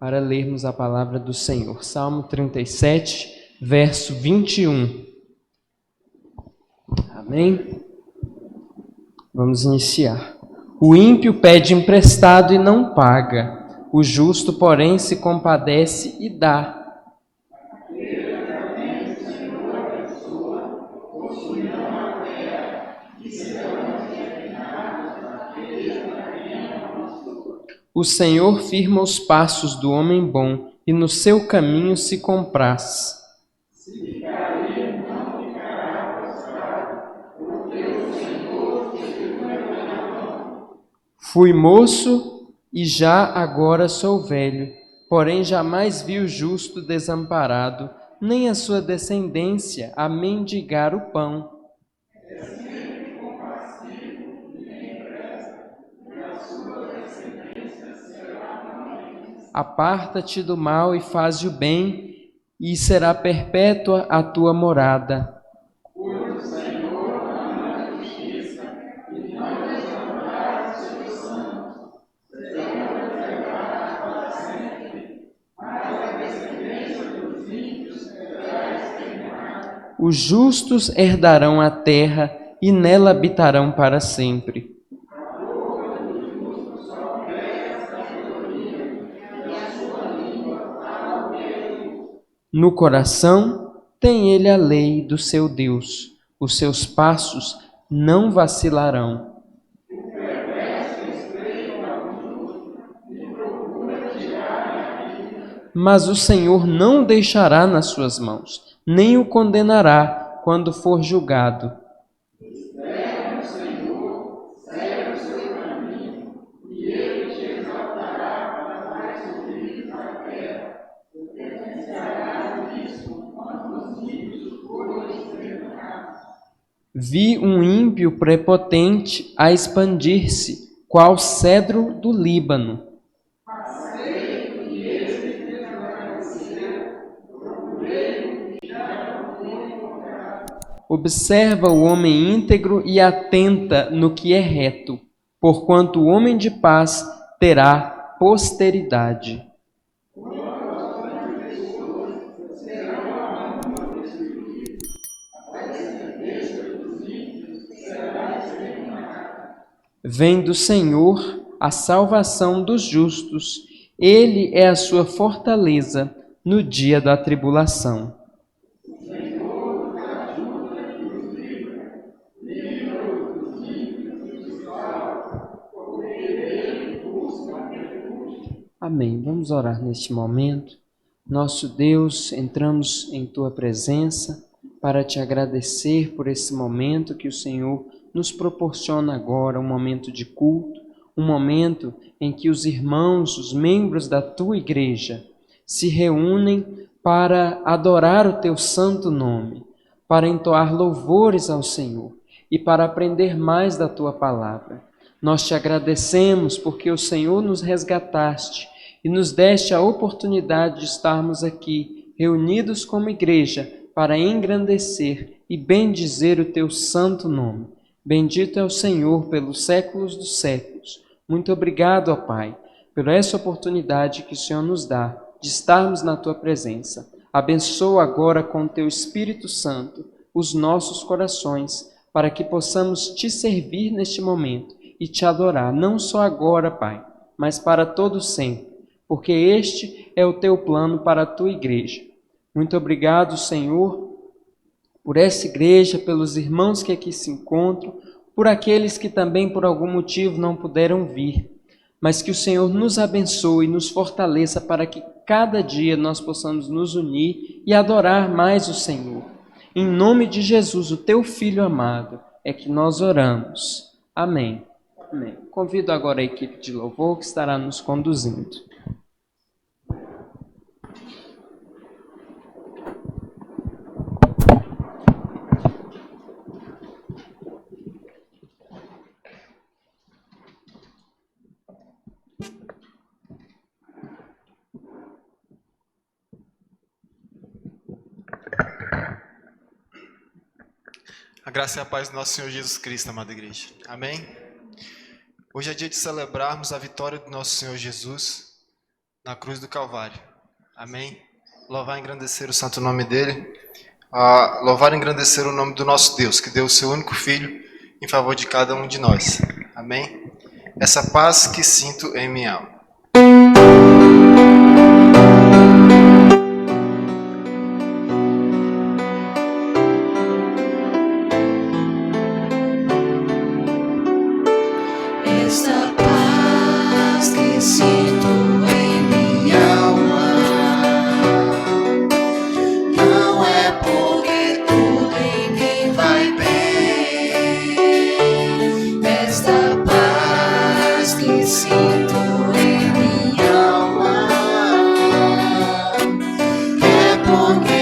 para lermos a palavra do Senhor. Salmo 37, verso 21. Amém? Vamos iniciar. O ímpio pede emprestado e não paga, o justo, porém, se compadece e dá. O Senhor firma os passos do homem bom e no seu caminho se compraz. Fui moço e já agora sou velho, porém jamais vi o justo desamparado, nem a sua descendência a mendigar o pão. Aparta-te do mal e faze o bem, e será perpétua a tua morada. Os justos herdarão a terra e nela habitarão para sempre. No coração tem ele a lei do seu Deus, os seus passos não vacilarão. Mas o Senhor não o deixará nas suas mãos, nem o condenará quando for julgado. Vi um ímpio prepotente a expandir-se, qual cedro do Líbano. Observa o homem íntegro e atenta no que é reto, porquanto o homem de paz terá posteridade. Vem do Senhor a salvação dos justos, ele é a sua fortaleza no dia da tribulação. Amém. Vamos orar neste momento. Nosso Deus, entramos em Tua presença para Te agradecer por esse momento que o Senhor nos proporciona agora, um momento de culto, um momento em que os irmãos, os membros da Tua igreja, se reúnem para adorar o Teu santo nome, para entoar louvores ao Senhor e para aprender mais da Tua palavra. Nós Te agradecemos porque o Senhor nos resgataste e nos deste a oportunidade de estarmos aqui, reunidos como igreja, para engrandecer e bendizer o Teu santo nome. Bendito é o Senhor pelos séculos dos séculos. Muito obrigado, ó Pai, por essa oportunidade que o Senhor nos dá de estarmos na Tua presença. Abençoa agora com Teu Espírito Santo os nossos corações, para que possamos Te servir neste momento e Te adorar, não só agora, Pai, mas para todo sempre. Porque este é o Teu plano para a Tua igreja. Muito obrigado, Senhor, por essa igreja, pelos irmãos que aqui se encontram, por aqueles que também por algum motivo não puderam vir, mas que o Senhor nos abençoe e nos fortaleça para que cada dia nós possamos nos unir e adorar mais o Senhor. Em nome de Jesus, o Teu Filho amado, é que nós oramos. Amém. Amém. Convido agora a equipe de louvor que estará nos conduzindo. A graça e a paz do nosso Senhor Jesus Cristo, amada igreja. Amém? Hoje é dia de celebrarmos a vitória do nosso Senhor Jesus na cruz do Calvário. Amém? Louvar e engrandecer o santo nome dele. Louvar e engrandecer o nome do nosso Deus, que deu o seu único Filho em favor de cada um de nós. Amém? Essa paz que sinto em minha alma. Essa paz que sinto em minha alma não é porque tudo em mim vai bem. Esta paz que sinto em minha alma é porque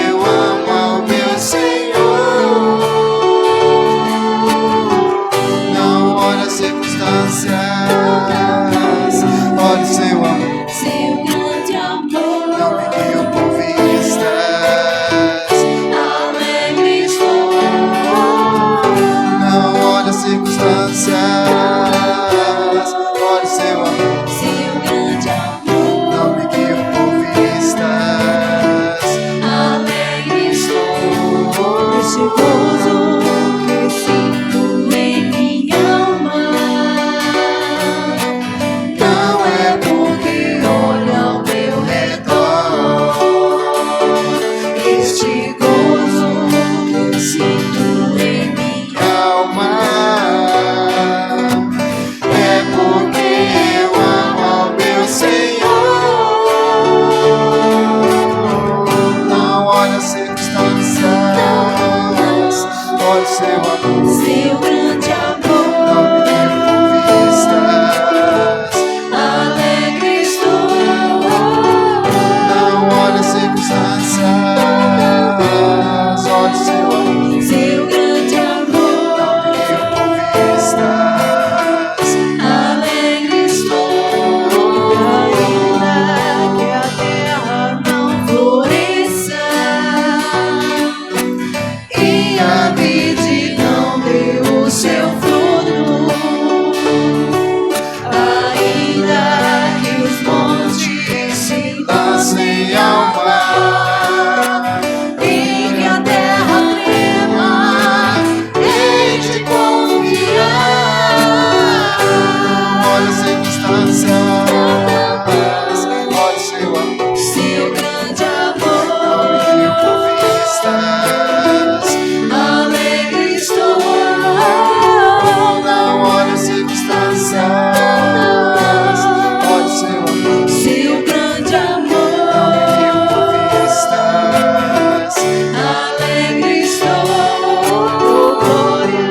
eu amo ao meu Senhor. Não olha as circunstâncias, olha o seu amor, seu grande amor. Não me guio por vistas, alegre estou. Não olha as circunstâncias, olha o seu amor, seu grande amor. Não me guio por vistas, alegre estou. Esse gozo que sinto em minha alma não é porque olho ao meu redor. Este gozo que eu sinto em minha alma é porque eu amo ao meu Senhor. Não olha as circunstâncias, olha o seu amor, seu grande amor. Não me guio por vistas, alegre estou. Não olha as circunstâncias, olha o seu amor, seu grande amor. Não me guio por vistas, alegre estou. Ainda que a terra não floresça e a vide não dê o seu fruto, ainda que os montes se lancem ao mar e que a terra trema, hei de confiar. Olha as circunstâncias, olha o seu amor, seu grande amor. Não me guio por vistas, alegre estou. Não olha as circunstâncias, olha o seu amor, seu grande amor. Não me guio por vistas, alegre estou. Glória,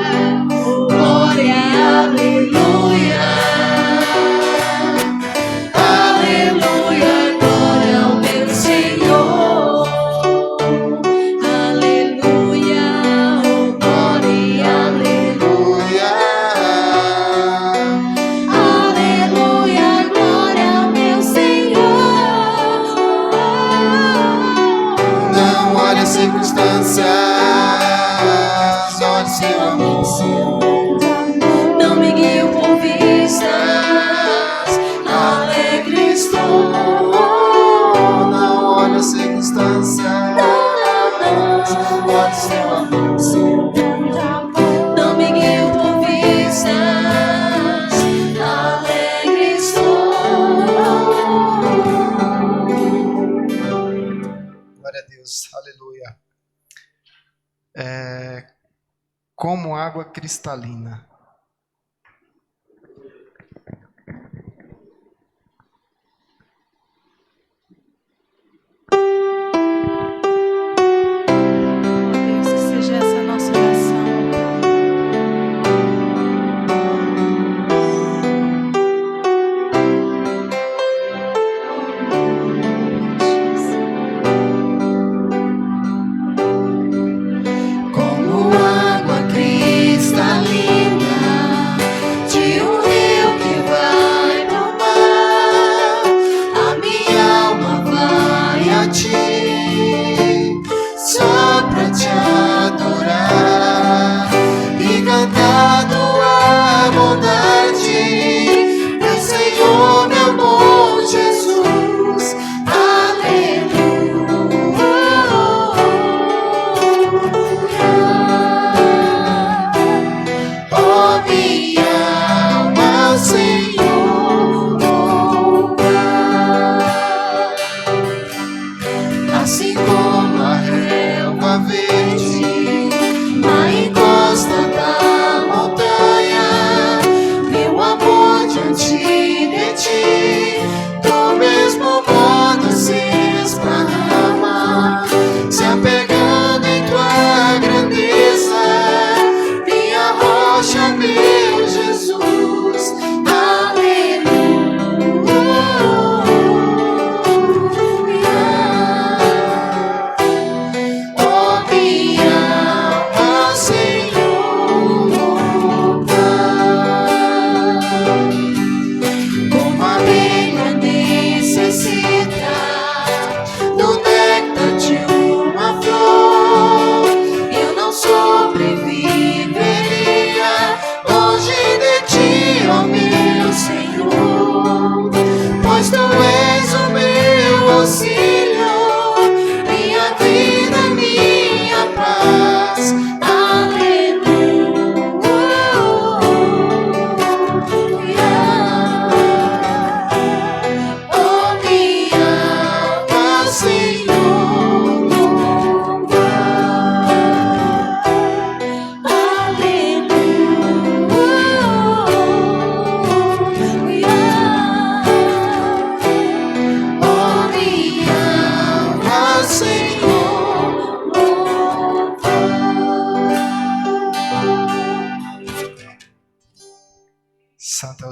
glória, aleluia. Aleluia, glória ao meu Senhor. Aleluia, oh glória, aleluia. Aleluia, glória ao meu Senhor. Não olhe as circunstâncias, olhe seu amor. Não me guio por vistas, alegre estou. Não olhe as circunstâncias, olhe seu amor, seu grande amor. Não me guio por vistas, alegre estou. Glória a Deus. Aleluia. Como água cristalina. Deus, que seja essa a nossa oração. Como água cristalina.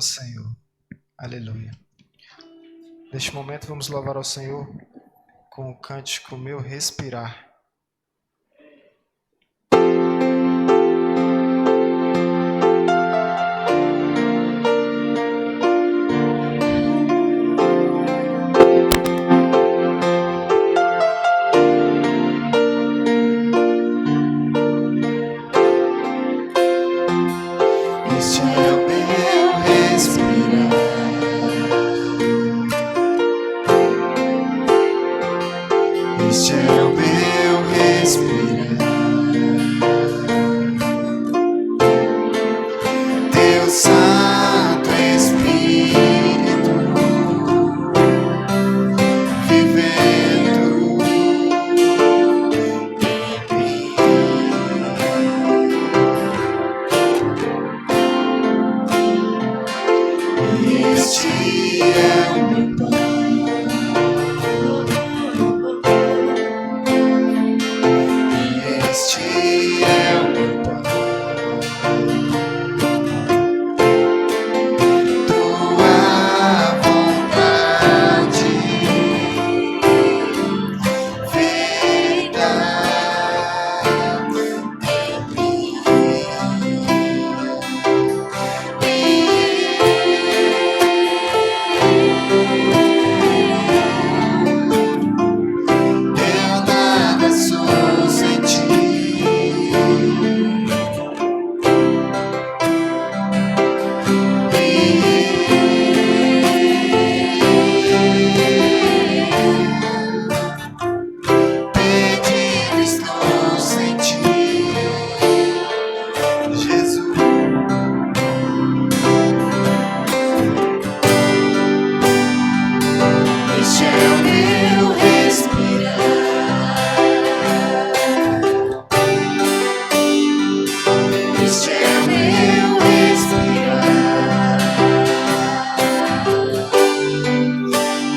ao Senhor. Aleluia. Neste momento vamos louvar ao Senhor com o cântico Meu Respirar. Este é o meu respirar. Este é o meu respirar. Teu Santo Espírito vivendo em mim. Este é o meu pão. Este é o meu pão. Tua vontade feita em mim. Eu nada sou sem ti. Perdido estou sem ti, Jesus. Este é o meu respirar. Este é o meu respirar.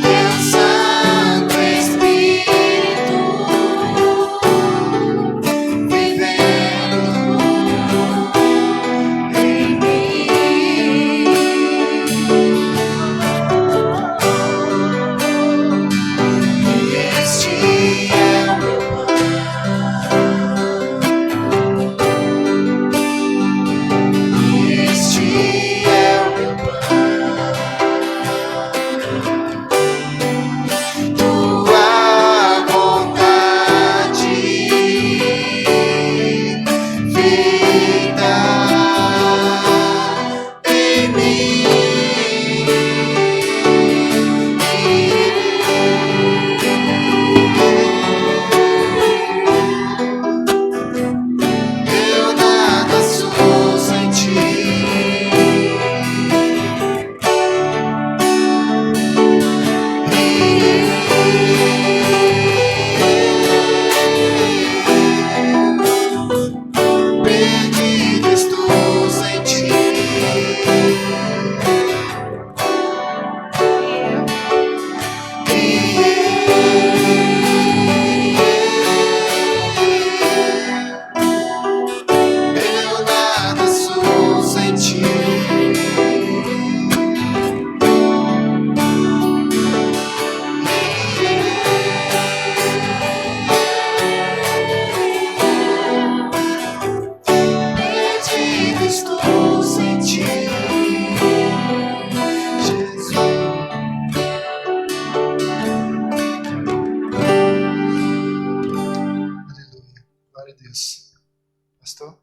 Teu Santo Espírito vivendo em mim. Este é o meu pão. Este é o meu pão. Tua vontade feita em mim. Eu nada sou sem ti. Perdido estou sem ti. Eu nada sou sem ti. Perdido estou sem ti, Jesus. Aleluia. Glória a Deus. Pastor?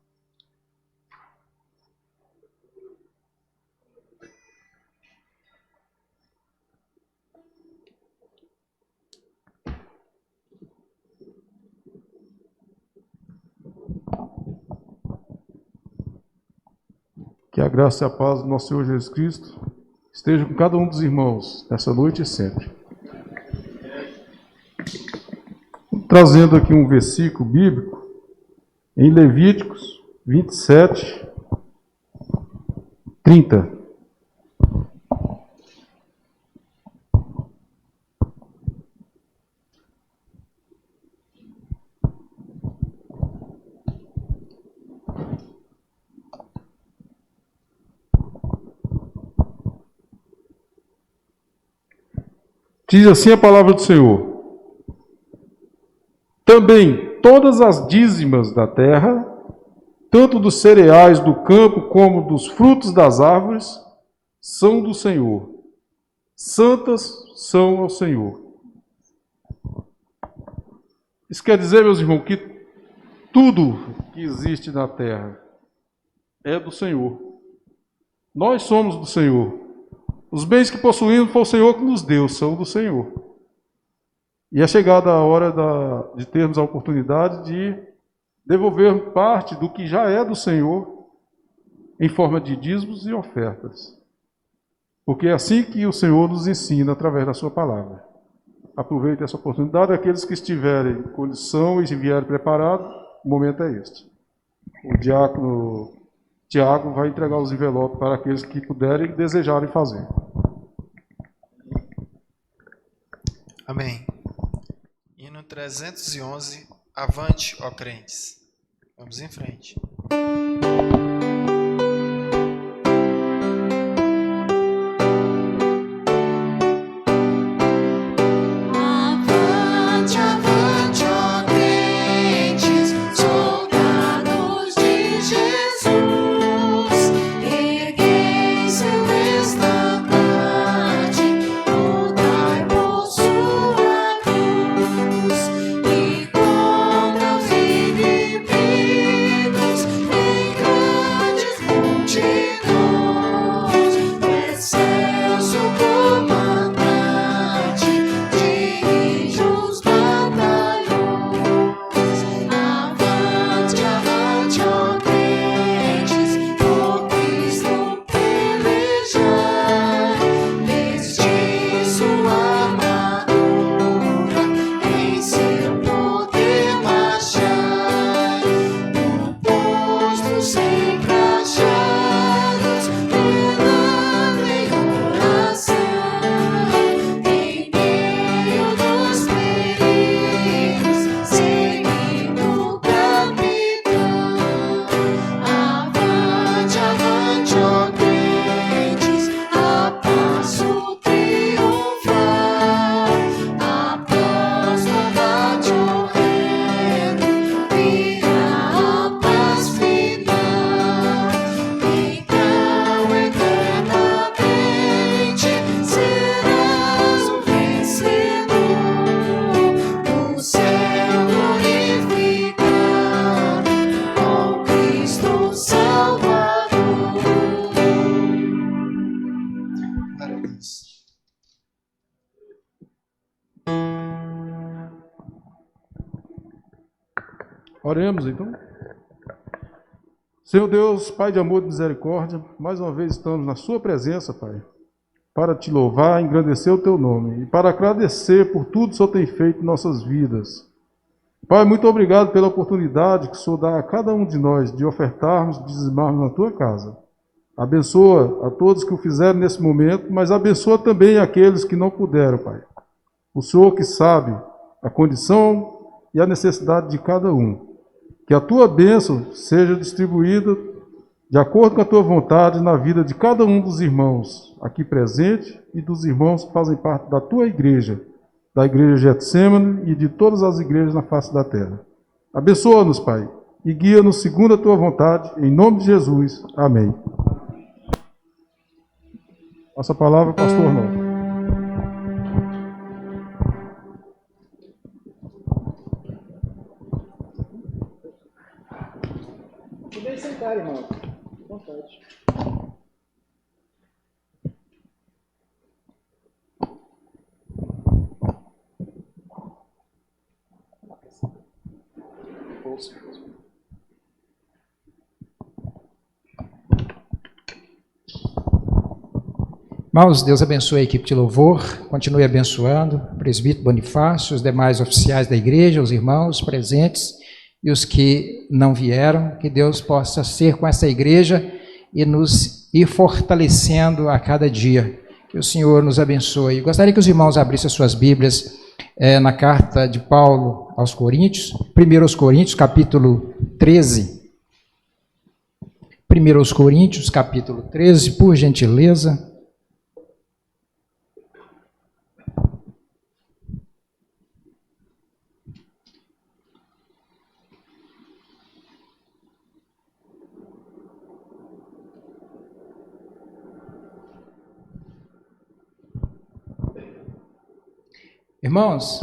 Que a graça e a paz do nosso Senhor Jesus Cristo esteja com cada um dos irmãos, nessa noite e sempre. Trazendo aqui um versículo bíblico, em Levíticos 27, 30. Diz assim a palavra do Senhor: também todas as dízimas da terra, tanto dos cereais do campo como dos frutos das árvores, são do Senhor. Santas são ao Senhor. Isso quer dizer, meus irmãos, que tudo que existe na terra é do Senhor. Nós somos do Senhor. Os bens que possuímos foi o Senhor que nos deu, são do Senhor. E é chegada a hora de termos a oportunidade de devolver parte do que já é do Senhor em forma de dízimos e ofertas. Porque é assim que o Senhor nos ensina através da sua palavra. Aproveite essa oportunidade. Aqueles que estiverem em condição e vierem preparados, o momento é este. O diácono Tiago vai entregar os envelopes para aqueles que puderem e desejarem fazer. Amém. Hino 311, avante, ó crentes. Vamos em frente. Avante, avante, ó crentes, soldados de Jesus, erguei seu estandarte, rodai por sua cruz, e contra os inimigos, em grandes multidões, o excelso comandante dirige os batalhões. Avante, avante, ó crentes, por Cristo pelejar, vestir sua armadura, em seu poder marchar, no posto sempre achados, velando em oração, em meio dos perigos, seguindo o capitão. Avante, avante, ó crentes, a passo triunfar, após combate horrendo, virá a paz final. Então eternamente serás um vencedor, no céu glorificado, com Cristo Salvador. Glória a Deus. Oremos então. Senhor Deus, Pai de amor e misericórdia, mais uma vez estamos na sua presença, Pai, para te louvar, engrandecer o teu nome e para agradecer por tudo que o Senhor tem feito em nossas vidas. Pai, muito obrigado pela oportunidade que o Senhor dá a cada um de nós de ofertarmos, de dizimarmos na tua casa. Abençoa a todos que o fizeram nesse momento, mas abençoa também aqueles que não puderam, Pai. O Senhor que sabe a condição e a necessidade de cada um. Que a tua bênção seja distribuída de acordo com a tua vontade na vida de cada um dos irmãos aqui presente e dos irmãos que fazem parte da tua igreja, da igreja Getsemane e de todas as igrejas na face da terra. Abençoa-nos, Pai, e guia-nos segundo a tua vontade, em nome de Jesus. Amém. Passa a palavra, pastor Novo. Podem sentar, irmão. Vontade. Irmãos, Deus abençoe a equipe de louvor, continue abençoando o presbítero Bonifácio, os demais oficiais da igreja, os irmãos presentes e os que não vieram, que Deus possa ser com essa igreja e nos ir fortalecendo a cada dia. Que o Senhor nos abençoe. Gostaria que os irmãos abrissem as suas Bíblias na carta de Paulo aos Coríntios, 1 Coríntios, capítulo 13. 1 Coríntios, capítulo 13, por gentileza. Irmãos,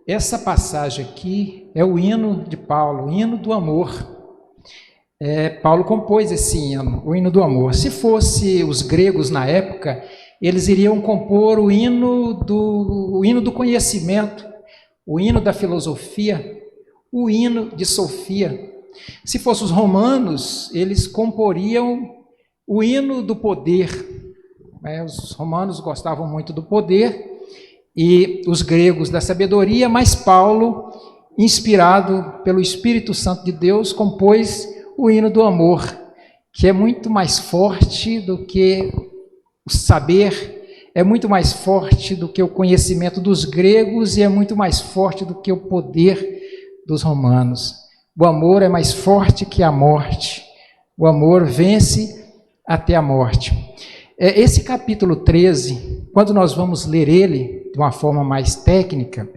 essa passagem aqui é o hino de Paulo, o hino do amor. Paulo compôs esse hino, o hino do amor. Se fosse os gregos na época, eles iriam compor o hino do conhecimento, o hino da filosofia, o hino de Sofia. Se fossem os romanos, eles comporiam o hino do poder. Os romanos gostavam muito do poder e os gregos da sabedoria, mas Paulo, inspirado pelo Espírito Santo de Deus, compôs o hino do amor, que é muito mais forte do que o saber, é muito mais forte do que o conhecimento dos gregos e é muito mais forte do que o poder dos romanos. O amor é mais forte que a morte. O amor vence até a morte. Esse capítulo 13, quando nós vamos ler ele de uma forma mais técnica,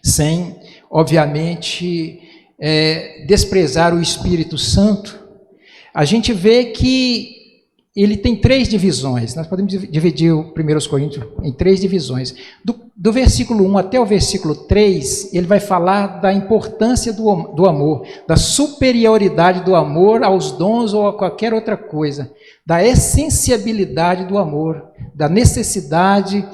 sem, obviamente, desprezar o Espírito Santo, a gente vê que ele tem 3 divisões. Nós podemos dividir o 1 Coríntios em 3 divisões. Do versículo 1 até o versículo 3, ele vai falar da importância do amor, da superioridade do amor aos dons ou a qualquer outra coisa, da essenciabilidade do amor, da necessidade,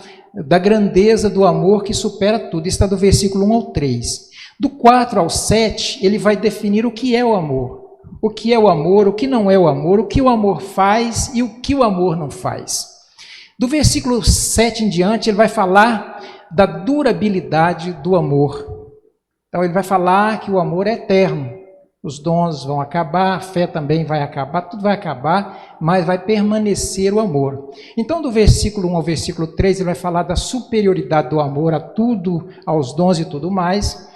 da grandeza do amor que supera tudo. Isso está do versículo 1 ao 3. Do 4 ao 7, ele vai definir o que é o amor. O que é o amor, o que não é o amor, o que o amor faz e o que o amor não faz. Do versículo 7 em diante, ele vai falar da durabilidade do amor. Então, ele vai falar que o amor é eterno. Os dons vão acabar, a fé também vai acabar, tudo vai acabar, mas vai permanecer o amor. Então, do versículo 1 ao versículo 3, ele vai falar da superioridade do amor a tudo, aos dons e tudo mais.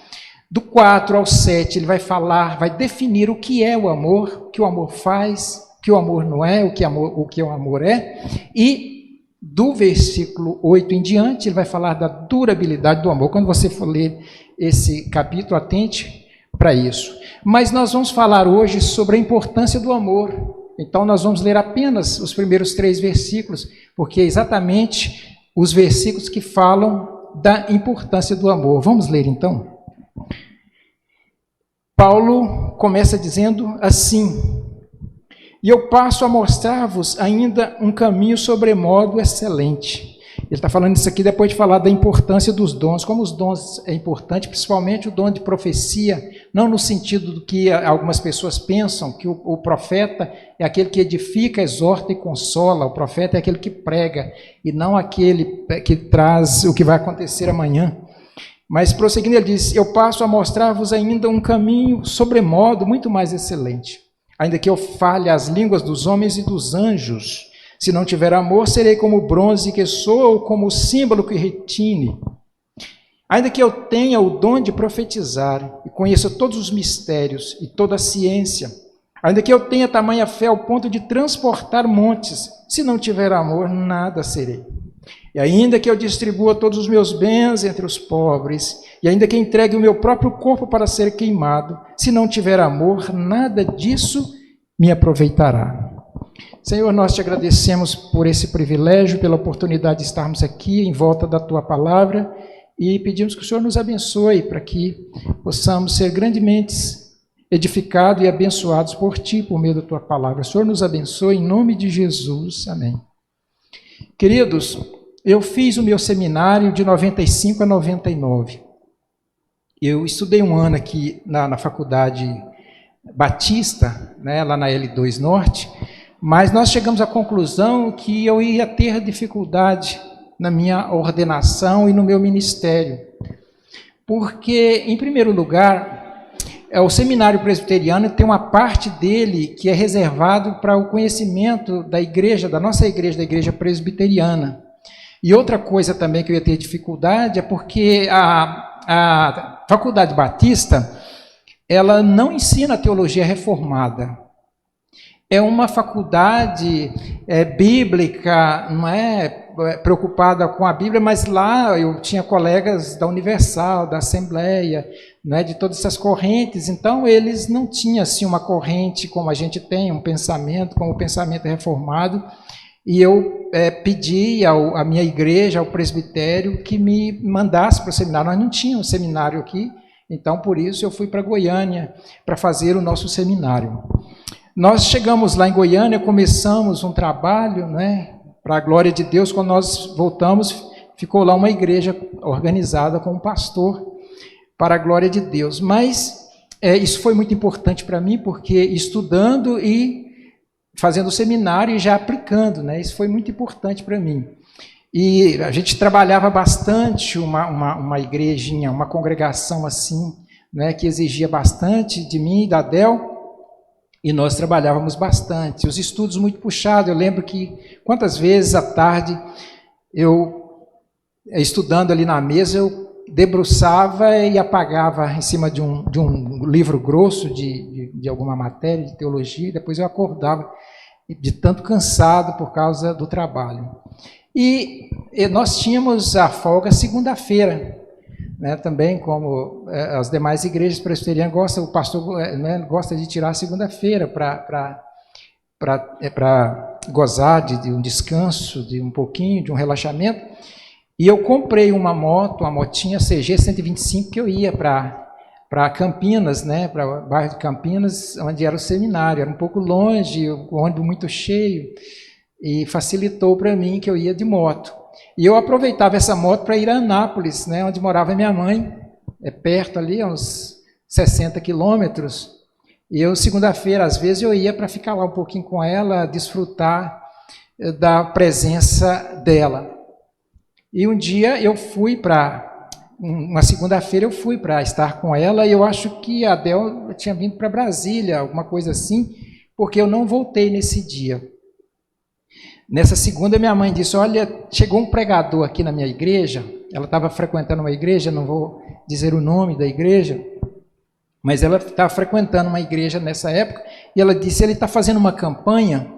Do 4 ao 7, ele vai falar, vai definir o que é o amor, o que o amor faz, o que o amor não é, o que o amor é. E do versículo 8 em diante, ele vai falar da durabilidade do amor. Quando você for ler esse capítulo, atente para isso. Mas nós vamos falar hoje sobre a importância do amor. Então, nós vamos ler apenas os primeiros 3 versículos, porque é exatamente os versículos que falam da importância do amor. Vamos ler, então? Paulo começa dizendo assim: e eu passo a mostrar-vos ainda um caminho sobremodo excelente. Ele está falando isso aqui depois de falar da importância dos dons, como os dons é importante, principalmente o dom de profecia, não no sentido do que algumas pessoas pensam, que o profeta é aquele que edifica, exorta e consola, o profeta é aquele que prega, e não aquele que traz o que vai acontecer amanhã. Mas prosseguindo, ele diz: eu passo a mostrar-vos ainda um caminho sobremodo muito mais excelente. Ainda que eu fale as línguas dos homens e dos anjos, se não tiver amor, serei como o bronze que soa ou como o símbolo que retine. Ainda que eu tenha o dom de profetizar e conheça todos os mistérios e toda a ciência, ainda que eu tenha tamanha fé ao ponto de transportar montes, se não tiver amor, nada serei. E ainda que eu distribua todos os meus bens entre os pobres, e ainda que entregue o meu próprio corpo para ser queimado, se não tiver amor, nada disso me aproveitará. Senhor, nós te agradecemos por esse privilégio, pela oportunidade de estarmos aqui em volta da tua palavra, e pedimos que o Senhor nos abençoe para que possamos ser grandemente edificados e abençoados por ti, por meio da tua palavra. O Senhor nos abençoe em nome de Jesus. Amém. Queridos, eu fiz o meu seminário de 95 a 99. Eu estudei um ano aqui na Faculdade Batista, né, lá na L2 Norte, mas nós chegamos à conclusão que eu ia ter dificuldade na minha ordenação e no meu ministério. Porque, em primeiro lugar, o seminário presbiteriano tem uma parte dele que é reservado para o conhecimento da igreja, da nossa igreja, da igreja presbiteriana. E outra coisa também que eu ia ter dificuldade é porque a Faculdade Batista, ela não ensina a teologia reformada. É uma faculdade bíblica, não é preocupada com a Bíblia, mas lá eu tinha colegas da Universal, da Assembleia, né, de todas essas correntes, então eles não tinham assim uma corrente como a gente tem, um pensamento, como o pensamento reformado, e eu pedi à minha igreja, ao presbitério, que me mandasse para o seminário. Nós não tínhamos um seminário aqui, então por isso eu fui para Goiânia para fazer o nosso seminário. Nós chegamos lá em Goiânia, começamos um trabalho, né, para a glória de Deus. Quando nós voltamos, ficou lá uma igreja organizada com um pastor, para a glória de Deus. Mas isso foi muito importante para mim, porque estudando e fazendo o seminário e já aplicando, né, isso foi muito importante para mim. E a gente trabalhava bastante, uma igrejinha, uma congregação assim, né, que exigia bastante de mim e da Del, e nós trabalhávamos bastante. Os estudos muito puxados. Eu lembro que quantas vezes à tarde eu, estudando ali na mesa, eu debruçava e apagava em cima de um livro grosso de alguma matéria, de teologia, e depois eu acordava de tanto cansado por causa do trabalho. E nós tínhamos a folga segunda-feira, né, também, como as demais igrejas presbiterianas, o pastor gosta de tirar a segunda-feira para gozar de um descanso, de um pouquinho, de um relaxamento. E eu comprei uma motinha CG 125, que eu ia para Campinas, né, para o bairro de Campinas, onde era o seminário. Era um pouco longe, o ônibus muito cheio, e facilitou para mim que eu ia de moto. E eu aproveitava essa moto para ir a Anápolis, né, onde morava minha mãe, perto ali, uns 60 quilômetros. E eu, segunda-feira, às vezes, eu ia para ficar lá um pouquinho com ela, desfrutar da presença dela. E um dia eu fui uma segunda-feira eu fui para estar com ela, e eu acho que a Adel tinha vindo para Brasília, alguma coisa assim, porque eu não voltei nesse dia. Nessa segunda, minha mãe disse, olha, chegou um pregador aqui na minha igreja. Ela estava frequentando uma igreja, não vou dizer o nome da igreja, mas ela estava frequentando uma igreja nessa época, e ela disse, ele está fazendo uma campanha.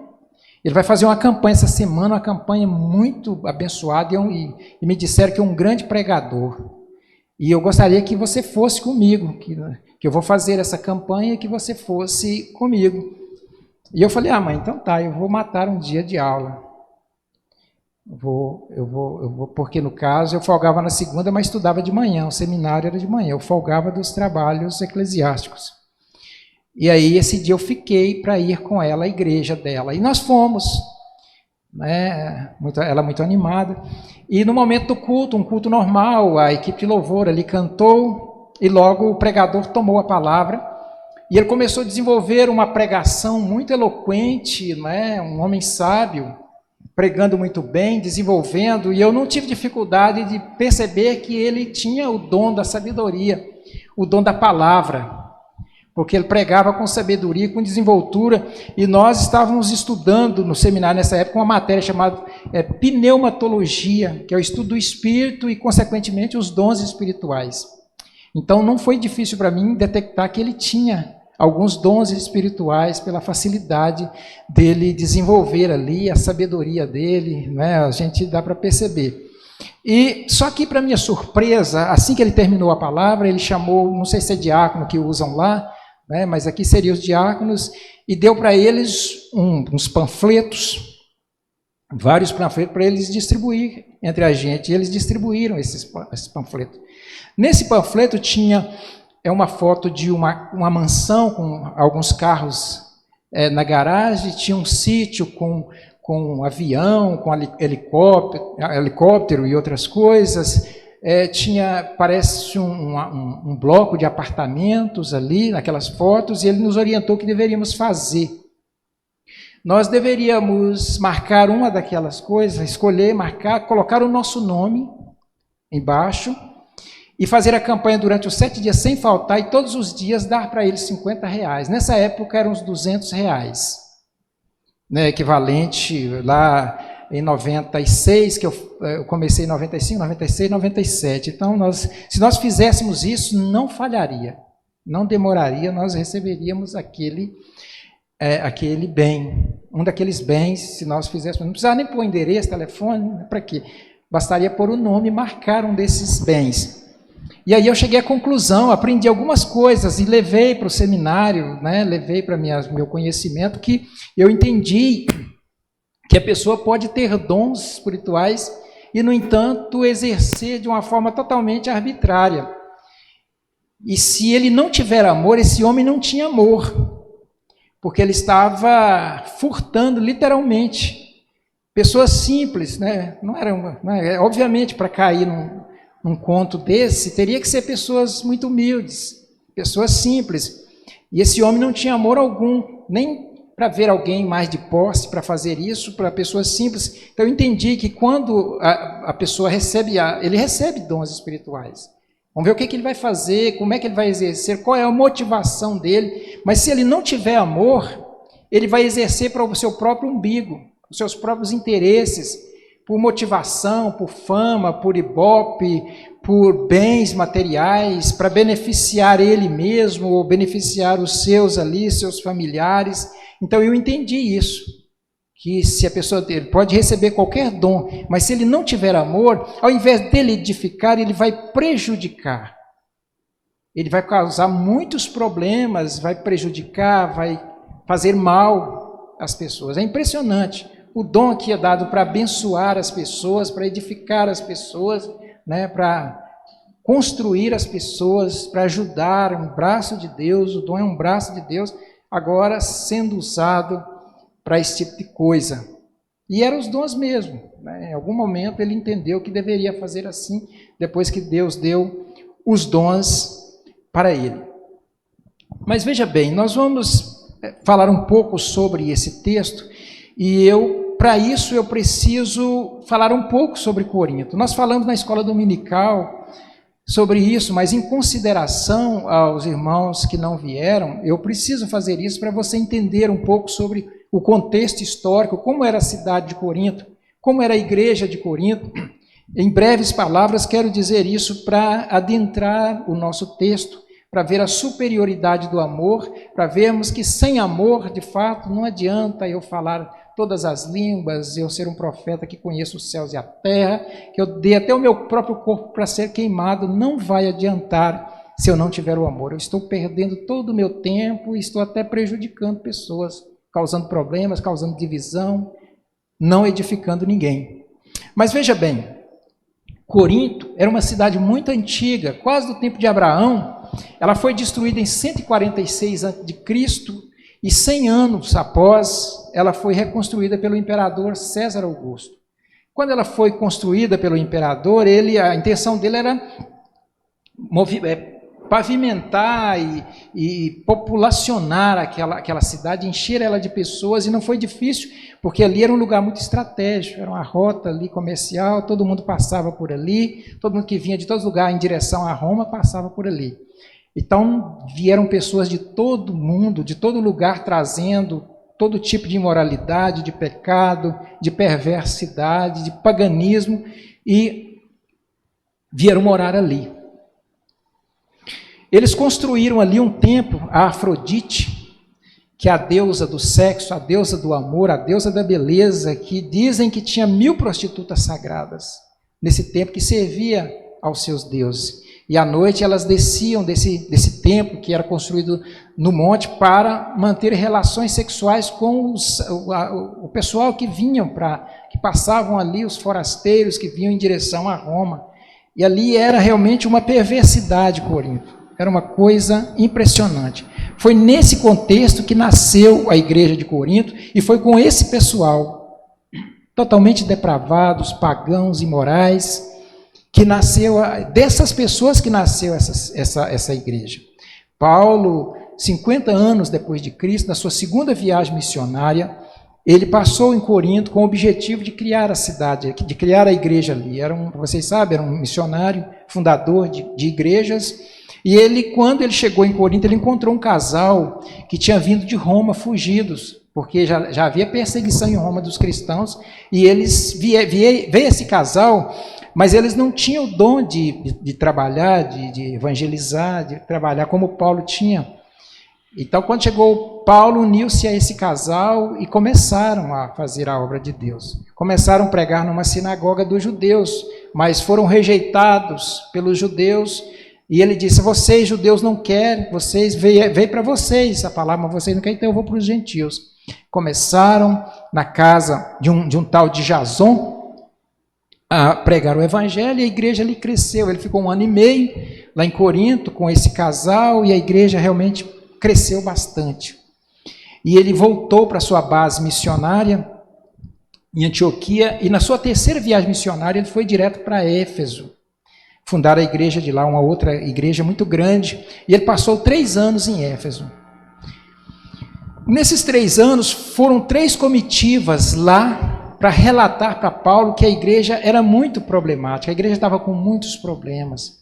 Ele vai fazer uma campanha essa semana, uma campanha muito abençoada, e me disseram que é um grande pregador. E eu gostaria que você fosse comigo, que eu vou fazer essa campanha e que você fosse comigo. E eu falei, mãe, então tá, eu vou matar um dia de aula. Eu vou, porque no caso eu folgava na segunda, mas estudava de manhã, o seminário era de manhã, eu folgava dos trabalhos eclesiásticos. E aí, esse dia eu fiquei para ir com ela à igreja dela. E nós fomos, né, ela muito animada. E no momento do culto, um culto normal, a equipe de louvor ali cantou, e logo o pregador tomou a palavra, e ele começou a desenvolver uma pregação muito eloquente, né, um homem sábio, pregando muito bem, desenvolvendo, e eu não tive dificuldade de perceber que ele tinha o dom da sabedoria, o dom da palavra, porque ele pregava com sabedoria, com desenvoltura, e nós estávamos estudando no seminário nessa época uma matéria chamada pneumatologia, que é o estudo do espírito e, consequentemente, os dons espirituais. Então, não foi difícil para mim detectar que ele tinha alguns dons espirituais pela facilidade dele desenvolver ali, a sabedoria dele, né? A gente dá para perceber. E só que, para minha surpresa, assim que ele terminou a palavra, ele chamou, não sei se é diácono que usam lá, né, mas aqui seriam os diáconos, e deu para eles uns panfletos, vários panfletos, para eles distribuir entre a gente, e eles distribuíram esses panfletos. Nesse panfleto tinha uma foto de uma mansão com alguns carros na garagem, tinha um sítio com um avião, com helicóptero e outras coisas. Tinha, parece, um bloco de apartamentos ali, naquelas fotos, e ele nos orientou o que deveríamos fazer. Nós deveríamos marcar uma daquelas coisas, escolher, marcar, colocar o nosso nome embaixo, e fazer a campanha durante os 7 dias sem faltar, e todos os dias dar para eles R$50. Nessa época eram uns R$200, né, equivalente lá em 96, que eu comecei em 95, 96, 97. Então, se nós fizéssemos isso, não falharia, não demoraria, nós receberíamos aquele bem, um daqueles bens, se nós fizéssemos. Não precisava nem pôr endereço, telefone, para quê? Bastaria pôr o nome e marcar um desses bens. E aí eu cheguei à conclusão, aprendi algumas coisas e levei para o seminário, né, levei para meu conhecimento, que eu entendi que a pessoa pode ter dons espirituais e, no entanto, exercer de uma forma totalmente arbitrária. E se ele não tiver amor, esse homem não tinha amor, porque ele estava furtando literalmente. Pessoas simples, né? Obviamente, para cair num conto desse, teria que ser pessoas muito humildes, pessoas simples. E esse homem não tinha amor algum, nem para ver alguém mais de posse, para fazer isso, para pessoas simples. Então eu entendi que quando a pessoa recebe, ele recebe dons espirituais. Vamos ver o que ele vai fazer, como é que ele vai exercer, qual é a motivação dele. Mas se ele não tiver amor, ele vai exercer para o seu próprio umbigo, os seus próprios interesses, por motivação, por fama, por ibope, por bens materiais, para beneficiar ele mesmo, ou beneficiar os seus ali, seus familiares. Então eu entendi isso, que se a pessoa ele pode receber qualquer dom, mas se ele não tiver amor, ao invés dele edificar, ele vai prejudicar. Ele vai causar muitos problemas, vai prejudicar, vai fazer mal às pessoas. É impressionante. O dom aqui é dado para abençoar as pessoas, para edificar as pessoas, né, para construir as pessoas, para ajudar, um braço de Deus. O dom é um braço de Deus, agora sendo usado para esse tipo de coisa. E eram os dons mesmo, né? Em algum momento ele entendeu que deveria fazer assim, depois que Deus deu os dons para ele. Mas veja bem, nós vamos falar um pouco sobre esse texto, e para isso eu preciso falar um pouco sobre Corinto. Nós falamos na escola dominical sobre isso, mas em consideração aos irmãos que não vieram, eu preciso fazer isso para você entender um pouco sobre o contexto histórico, como era a cidade de Corinto, como era a igreja de Corinto. Em breves palavras, quero dizer isso para adentrar o nosso texto, para ver a superioridade do amor, para vermos que sem amor, de fato, não adianta eu falar todas as línguas, eu ser um profeta que conheço os céus e a terra, que eu dê até o meu próprio corpo para ser queimado, não vai adiantar se eu não tiver o amor. Eu estou perdendo todo o meu tempo e estou até prejudicando pessoas, causando problemas, causando divisão, não edificando ninguém. Mas veja bem, Corinto era uma cidade muito antiga, quase do tempo de Abraão. Ela foi destruída em 146 a.C., e 100 anos após, ela foi reconstruída pelo imperador César Augusto. Quando ela foi construída pelo imperador, a intenção dele era pavimentar e populacionar aquela cidade, encher ela de pessoas, e não foi difícil, porque ali era um lugar muito estratégico, era uma rota ali comercial, todo mundo passava por ali, todo mundo que vinha de todos os lugares em direção a Roma passava por ali. Então vieram pessoas de todo mundo, de todo lugar, trazendo todo tipo de imoralidade, de pecado, de perversidade, de paganismo, e vieram morar ali. Eles construíram ali um templo a Afrodite, que é a deusa do sexo, a deusa do amor, a deusa da beleza, que dizem que tinha 1000 prostitutas sagradas nesse templo, que servia aos seus deuses. E à noite elas desciam desse templo que era construído no monte para manter relações sexuais com o pessoal que que passavam ali, os forasteiros que vinham em direção a Roma. E ali era realmente uma perversidade, Corinto. Era uma coisa impressionante. Foi nesse contexto que nasceu a igreja de Corinto, e foi com esse pessoal, totalmente depravados, pagãos, imorais, que nasceu, dessas pessoas que nasceu essa igreja. Paulo, 50 anos depois de Cristo, na sua segunda viagem missionária, ele passou em Corinto com o objetivo de criar a cidade, de criar a igreja ali. Vocês sabem, era um missionário, fundador de igrejas, e quando ele chegou em Corinto, ele encontrou um casal que tinha vindo de Roma, fugidos, porque já havia perseguição em Roma dos cristãos, e veio esse casal, mas eles não tinham o dom de trabalhar, de evangelizar, de trabalhar como Paulo tinha. Então, quando chegou Paulo, uniu-se a esse casal e começaram a fazer a obra de Deus. Começaram a pregar numa sinagoga dos judeus, mas foram rejeitados pelos judeus. E ele disse: vocês, judeus, não querem, veio para vocês a palavra, mas vocês não querem, então eu vou para os gentios. Começaram na casa de um tal de Jason a pregar o evangelho, e a igreja ali cresceu. Ele ficou 1 ano e meio lá em Corinto com esse casal, e a igreja realmente cresceu bastante. E ele voltou para sua base missionária em Antioquia, e na sua terceira viagem missionária ele foi direto para Éfeso, fundar a igreja de lá, uma outra igreja muito grande, e ele passou 3 anos em Éfeso. Nesses 3 anos foram 3 comitivas lá para relatar para Paulo que a igreja era muito problemática, a igreja estava com muitos problemas.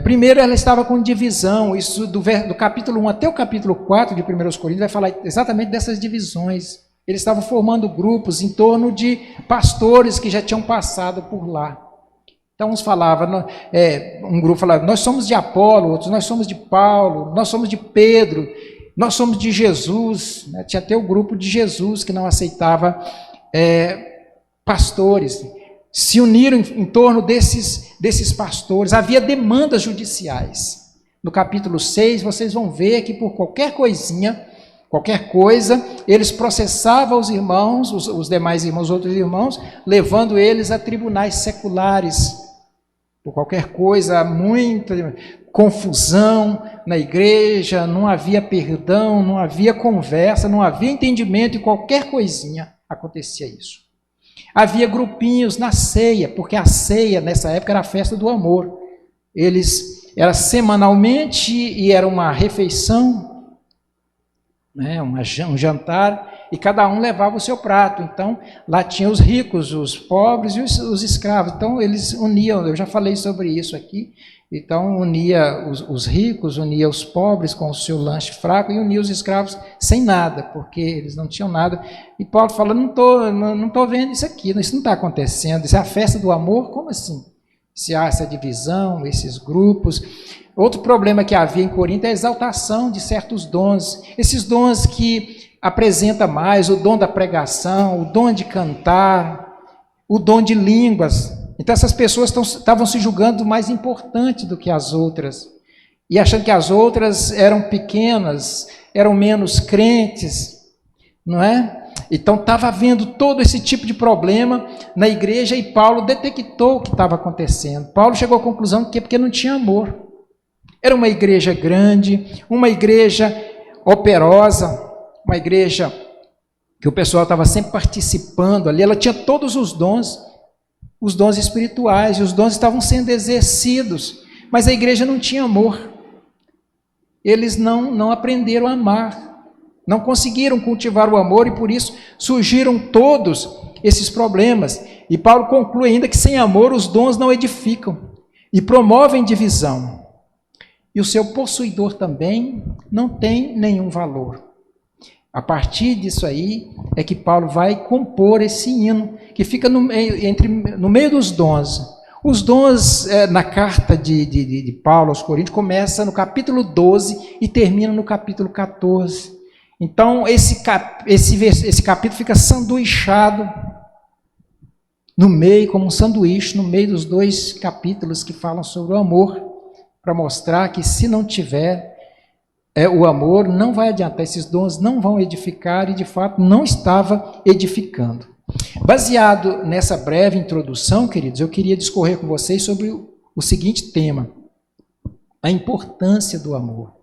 Primeiro, ela estava com divisão, isso do capítulo 1 até o capítulo 4 de 1 Coríntios vai falar exatamente dessas divisões. Eles estavam formando grupos em torno de pastores que já tinham passado por lá. Então, uns falavam, um grupo falava, nós somos de Apolo, outros, nós somos de Paulo, nós somos de Pedro, nós somos de Jesus. Tinha até o grupo de Jesus que não aceitava pastores. Se uniram em torno desses pastores. Havia demandas judiciais. No capítulo 6, vocês vão ver que por qualquer coisa, eles processavam os irmãos, os demais irmãos, os outros irmãos, levando eles a tribunais seculares. Por qualquer coisa, muita confusão na igreja, não havia perdão, não havia conversa, não havia entendimento, e qualquer coisinha acontecia isso. Havia grupinhos na ceia, porque a ceia nessa época era a festa do amor. Era semanalmente, e era uma refeição, um jantar, e cada um levava o seu prato. Então, lá tinha os ricos, os pobres e os escravos. Então, eles uniam, eu já falei sobre isso aqui. Então, unia os ricos, unia os pobres com o seu lanche fraco, e unia os escravos sem nada, porque eles não tinham nada. E Paulo fala, não tô vendo isso aqui, isso não está acontecendo, isso é a festa do amor? Como assim? Se há essa divisão, esses grupos. Outro problema que havia em Corinto é a exaltação de certos dons. Esses dons que apresenta mais, o dom da pregação, o dom de cantar, o dom de línguas. Então essas pessoas estavam se julgando mais importantes do que as outras, e achando que as outras eram pequenas, eram menos crentes, não é? Então estava havendo todo esse tipo de problema na igreja, e Paulo detectou o que estava acontecendo. Paulo chegou à conclusão que é porque não tinha amor. Era uma igreja grande, uma igreja operosa, uma igreja que o pessoal estava sempre participando ali, ela tinha todos os dons espirituais, e os dons estavam sendo exercidos, mas a igreja não tinha amor. Eles não aprenderam a amar, não conseguiram cultivar o amor, e por isso surgiram todos esses problemas. E Paulo conclui ainda que sem amor os dons não edificam e promovem divisão, e o seu possuidor também não tem nenhum valor. A partir disso aí é que Paulo vai compor esse hino, que fica no meio dos dons. Os dons na carta de Paulo aos Coríntios começa no capítulo 12 e termina no capítulo 14. Então esse capítulo fica sanduichado no meio, como um sanduíche, no meio dos 2 capítulos que falam sobre o amor, para mostrar que se não tiver o amor, não vai adiantar, esses dons não vão edificar, e de fato não estava edificando. Baseado nessa breve introdução, queridos, eu queria discorrer com vocês sobre o seguinte tema: a importância do amor.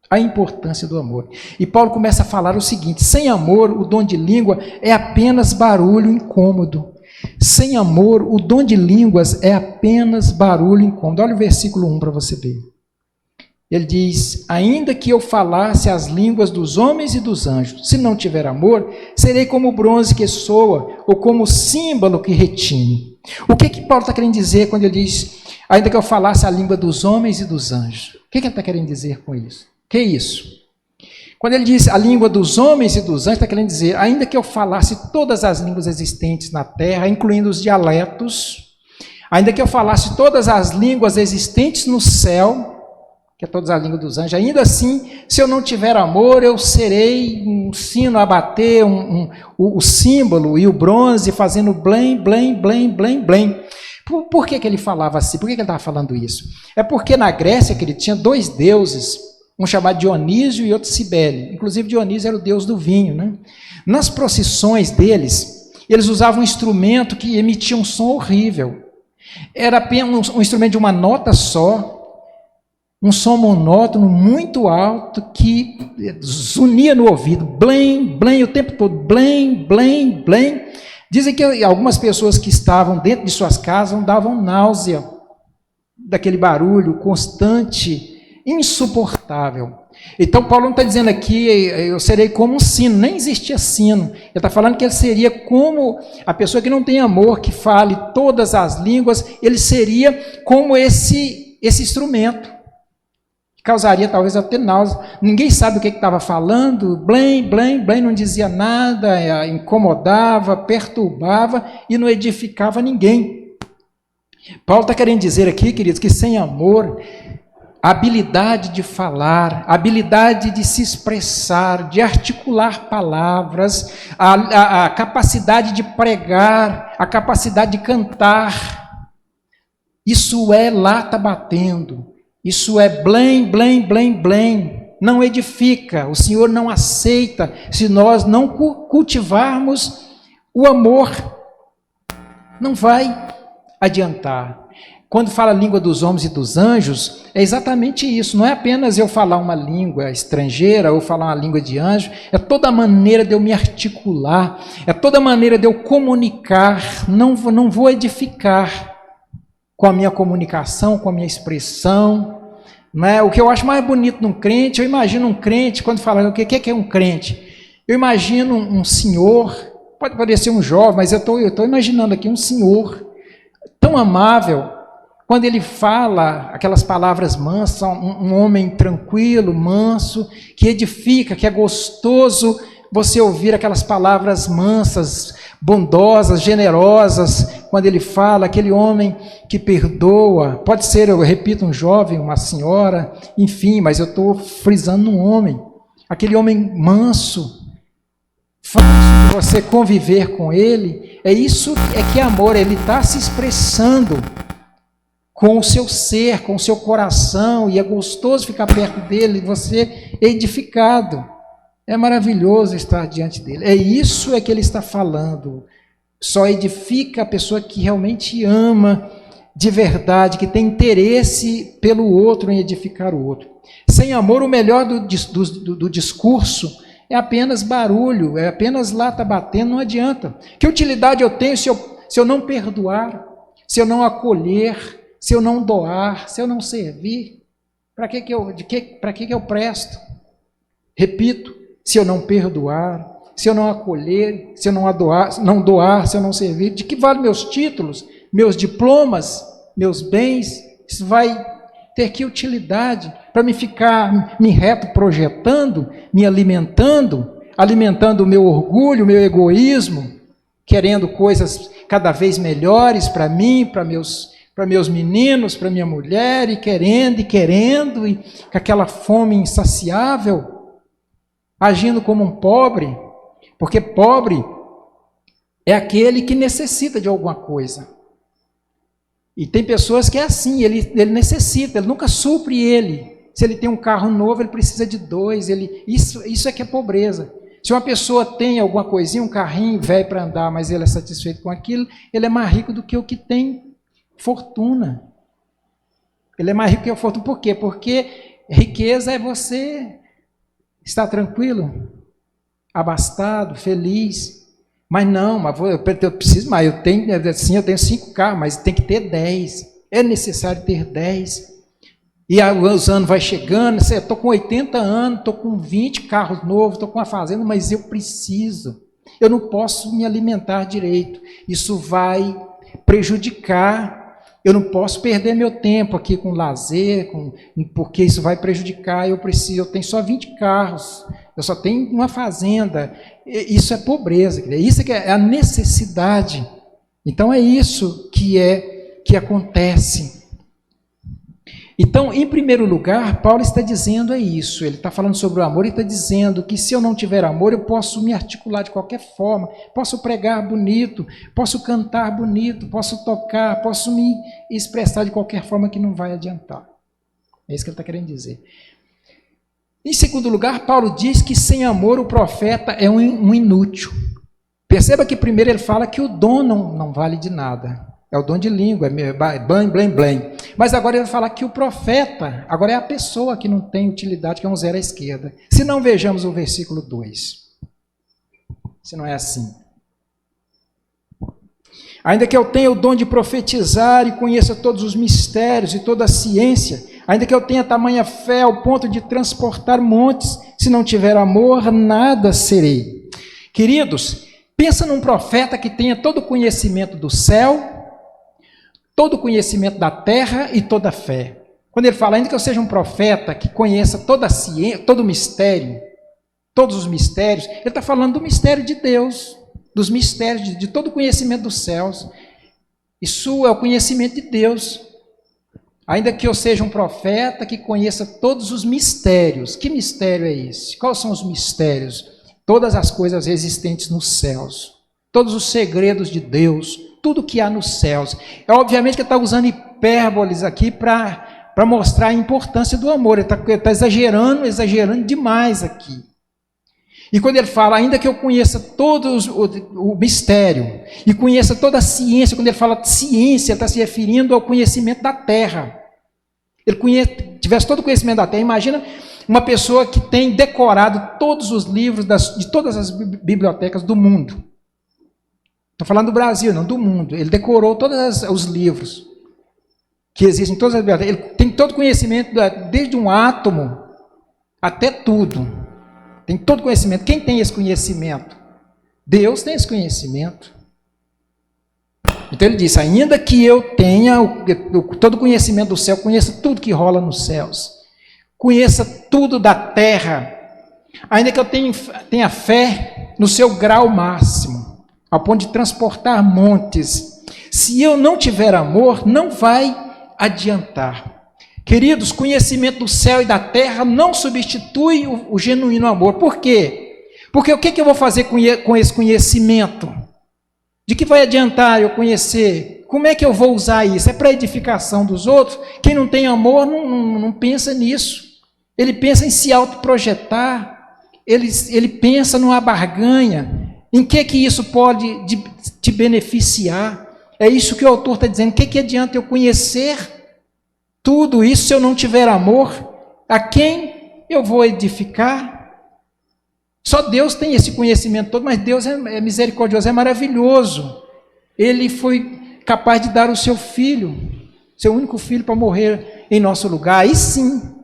A importância do amor. E Paulo começa a falar o seguinte: sem amor, o dom de língua é apenas barulho incômodo. Sem amor, o dom de línguas é apenas barulho incômodo. Olha o versículo 1 para você ver. Ele diz, ainda que eu falasse as línguas dos homens e dos anjos, se não tiver amor, serei como o bronze que soa, ou como o símbolo que retine. O que Paulo está querendo dizer quando ele diz, ainda que eu falasse a língua dos homens e dos anjos? O que ele está querendo dizer com isso? O que é isso? Quando ele diz a língua dos homens e dos anjos, está querendo dizer, ainda que eu falasse todas as línguas existentes na terra, incluindo os dialetos, ainda que eu falasse todas as línguas existentes no céu, que é todas as línguas dos anjos, ainda assim, se eu não tiver amor, eu serei um sino a bater, o símbolo e o bronze fazendo blém, blém, blém, blém, blém. Por que ele falava assim? Por que ele estava falando isso? É porque na Grécia, que ele tinha 2 deuses um chamado Dionísio e outro Cibele. Inclusive Dionísio era o deus do vinho, né? Nas procissões deles, eles usavam um instrumento que emitia um som horrível. Era apenas um instrumento de uma nota só, um som monótono muito alto que zunia no ouvido, blém, blém, o tempo todo, blém, blém, blém. Dizem que algumas pessoas que estavam dentro de suas casas davam náusea daquele barulho constante, insuportável. Então Paulo não está dizendo aqui, eu serei como um sino, nem existia sino. Ele está falando que ele seria como a pessoa que não tem amor, que fale todas as línguas, ele seria como esse instrumento. Causaria talvez até náusea. Ninguém sabe o que estava falando, blém, blém, blém, não dizia nada, incomodava, perturbava e não edificava ninguém. Paulo está querendo dizer aqui, queridos, que sem amor, a habilidade de falar, a habilidade de se expressar, de articular palavras, a capacidade de pregar, a capacidade de cantar, isso é lata batendo. Isso é blém, blém, blém, blém. Não edifica. O Senhor não aceita se nós não cultivarmos o amor. Não vai adiantar. Quando fala a língua dos homens e dos anjos, é exatamente isso. Não é apenas eu falar uma língua estrangeira ou falar uma língua de anjo. É toda a maneira de eu me articular. É toda a maneira de eu comunicar. Não vou edificar com a minha comunicação, com a minha expressão. Né? O que eu acho mais bonito num crente, eu imagino um crente, quando fala o que é um crente, eu imagino um senhor, pode parecer um jovem, mas eu estou imaginando aqui um senhor tão amável, quando ele fala aquelas palavras mansas, um homem tranquilo, manso, que edifica, que é gostoso você ouvir aquelas palavras mansas, bondosas, generosas, quando ele fala, aquele homem que perdoa, pode ser, eu repito, um jovem, uma senhora, enfim, mas eu estou frisando um homem, aquele homem manso, fácil de você conviver com ele, isso é que é amor, ele está se expressando com o seu ser, com o seu coração, e é gostoso ficar perto dele, você é edificado. É maravilhoso estar diante dele. É isso é que ele está falando. Só edifica a pessoa que realmente ama de verdade, que tem interesse pelo outro, em edificar o outro. Sem amor, o melhor do discurso é apenas barulho, é apenas lata batendo, não adianta. Que utilidade eu tenho se eu não perdoar, se eu não acolher, se eu não doar, se eu não servir? Para que eu presto? Repito, se eu não perdoar, se eu não acolher, se eu não doar, se eu não servir, de que vale meus títulos, meus diplomas, meus bens? Isso vai ter que utilidade para me ficar me retroprojetando, me alimentando o meu orgulho, o meu egoísmo, querendo coisas cada vez melhores para mim, para meus meninos, para minha mulher, e querendo, e com aquela fome insaciável, agindo como um pobre, porque pobre é aquele que necessita de alguma coisa. E tem pessoas que é assim, ele necessita, ele nunca supre ele. Se ele tem um carro novo, ele precisa de dois. Isso é que é pobreza. Se uma pessoa tem alguma coisinha, um carrinho velho para andar, mas ele é satisfeito com aquilo, ele é mais rico do que o que tem fortuna. Ele é mais rico que a fortuna. Por quê? Porque riqueza é você estar tranquilo, abastado, feliz. Mas não, eu preciso mais. Eu tenho 5 carros, mas tem que ter 10. É necessário ter 10. E os anos vai chegando, eu estou com 80 anos, estou com 20 carros novos, estou com uma fazenda, mas eu preciso. Eu não posso me alimentar direito. Isso vai prejudicar. Eu não posso perder meu tempo aqui com lazer, porque isso vai prejudicar. Eu tenho só 20 carros, eu só tenho uma fazenda. Isso é pobreza, isso é a necessidade. Então é isso que acontece. Então, em primeiro lugar, Paulo está dizendo isso, ele está falando sobre o amor e está dizendo que se eu não tiver amor, eu posso me articular de qualquer forma, posso pregar bonito, posso cantar bonito, posso tocar, posso me expressar de qualquer forma que não vai adiantar. É isso que ele está querendo dizer. Em segundo lugar, Paulo diz que sem amor o profeta é um inútil. Perceba que primeiro ele fala que o dom não vale de nada. É o dom de língua, é blém, blém, blém. Mas agora ele vai falar que o profeta, agora é a pessoa que não tem utilidade, que é um zero à esquerda. Se não, vejamos o versículo 2. Se não é assim. Ainda que eu tenha o dom de profetizar e conheça todos os mistérios e toda a ciência, ainda que eu tenha tamanha fé ao ponto de transportar montes, se não tiver amor, nada serei. Queridos, pensa num profeta que tenha todo o conhecimento do céu, todo o conhecimento da terra e toda a fé. Quando ele fala, ainda que eu seja um profeta que conheça toda a ciência, todo o mistério, todos os mistérios, ele está falando do mistério de Deus, dos mistérios, de todo o conhecimento dos céus. Isso é o conhecimento de Deus. Ainda que eu seja um profeta que conheça todos os mistérios. Que mistério é esse? Quais são os mistérios? Todas as coisas existentes nos céus, todos os segredos de Deus, tudo que há nos céus. É obviamente que ele está usando hipérboles aqui para mostrar a importância do amor. Ele está exagerando demais aqui. E quando ele fala, ainda que eu conheça todo o mistério, e conheça toda a ciência, quando ele fala de ciência, ele está se referindo ao conhecimento da terra. Ele tivesse todo o conhecimento da terra. Imagina uma pessoa que tem decorado todos os livros de todas as bibliotecas do mundo. Estou falando do Brasil, não do mundo. Ele decorou todos os livros que existem em todas as bibliotecas. Ele tem todo o conhecimento, desde um átomo até tudo. Tem todo conhecimento. Quem tem esse conhecimento? Deus tem esse conhecimento. Então ele disse, ainda que eu tenha todo o conhecimento do céu, conheça tudo que rola nos céus, conheça tudo da terra, ainda que eu tenha fé no seu grau máximo, ao ponto de transportar montes, se eu não tiver amor, não vai adiantar. Queridos, conhecimento do céu e da terra não substitui o genuíno amor. Por quê? Porque o que eu vou fazer com esse conhecimento? De que vai adiantar eu conhecer? Como é que eu vou usar isso? É para edificação dos outros? Quem não tem amor não pensa nisso. Ele pensa em se autoprojetar. Ele pensa numa barganha. Em que isso pode te beneficiar? É isso que o autor está dizendo. O que adianta eu conhecer tudo isso se eu não tiver amor? A quem eu vou edificar? Só Deus tem esse conhecimento todo, mas Deus é misericordioso, é maravilhoso. Ele foi capaz de dar o seu filho, seu único filho, para morrer em nosso lugar. Aí sim,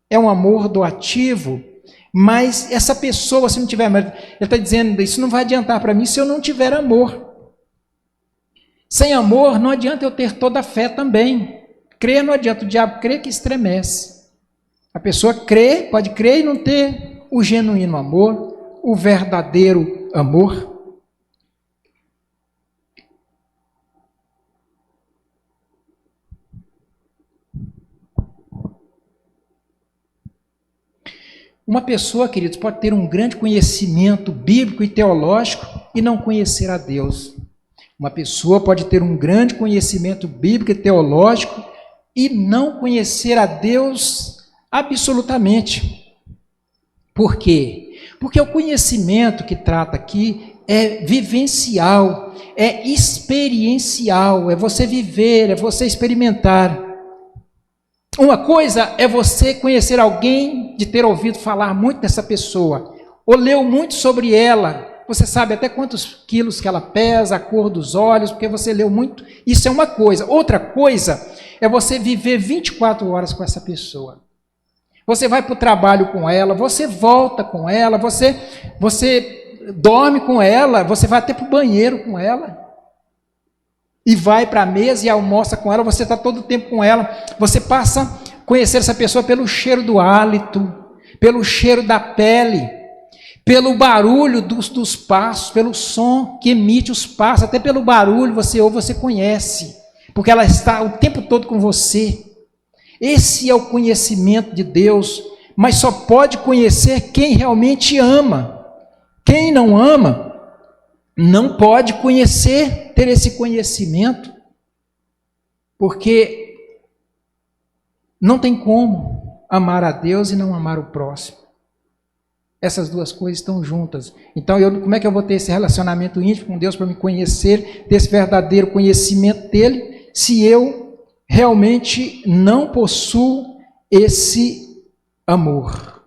é um amor doativo, mas essa pessoa, se não tiver amor, ele está dizendo, isso não vai adiantar para mim se eu não tiver amor. Sem amor, não adianta eu ter toda a fé também. Crer não adianta, o diabo crê que estremece. A pessoa crê, pode crer e não ter o genuíno amor, o verdadeiro amor. Uma pessoa, queridos, pode ter um grande conhecimento bíblico e teológico e não conhecer a Deus. Uma pessoa pode ter um grande conhecimento bíblico e teológico e não conhecer a Deus absolutamente. Por quê? Porque o conhecimento que trata aqui é vivencial, é experiencial, é você viver, é você experimentar. Uma coisa é você conhecer alguém, de ter ouvido falar muito dessa pessoa, ou leu muito sobre ela, você sabe até quantos quilos que ela pesa, a cor dos olhos, porque você leu muito, isso é uma coisa. Outra coisa é você viver 24 horas com essa pessoa. Você vai para o trabalho com ela, você volta com ela, você dorme com ela, você vai até para o banheiro com ela, e vai para a mesa e almoça com ela, você está todo o tempo com ela, você passa a conhecer essa pessoa pelo cheiro do hálito, pelo cheiro da pele, pelo barulho dos passos, pelo som que emite os passos, até pelo barulho você ouve, você conhece, porque ela está o tempo todo com você. Esse é o conhecimento de Deus, mas só pode conhecer quem realmente ama. Quem não ama, não pode conhecer, ter esse conhecimento, porque não tem como. amar a Deus e não amar o próximo. Essas duas coisas estão juntas. Então, como é que eu vou ter esse relacionamento íntimo com Deus para me conhecer, ter esse verdadeiro conhecimento dele, se eu realmente não possuo esse amor?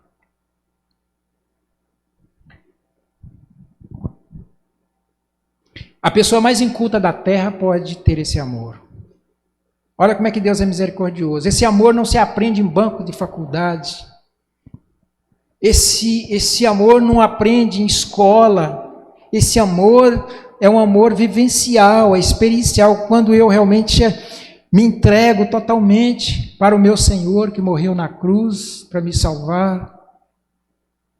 A pessoa mais inculta da terra pode ter esse amor. Olha como é que Deus é misericordioso. Esse amor não se aprende em banco de faculdade. Esse amor não aprende em escola. Esse amor é um amor vivencial, é experiencial. Quando eu realmente me entrego totalmente para o meu Senhor, que morreu na cruz para me salvar.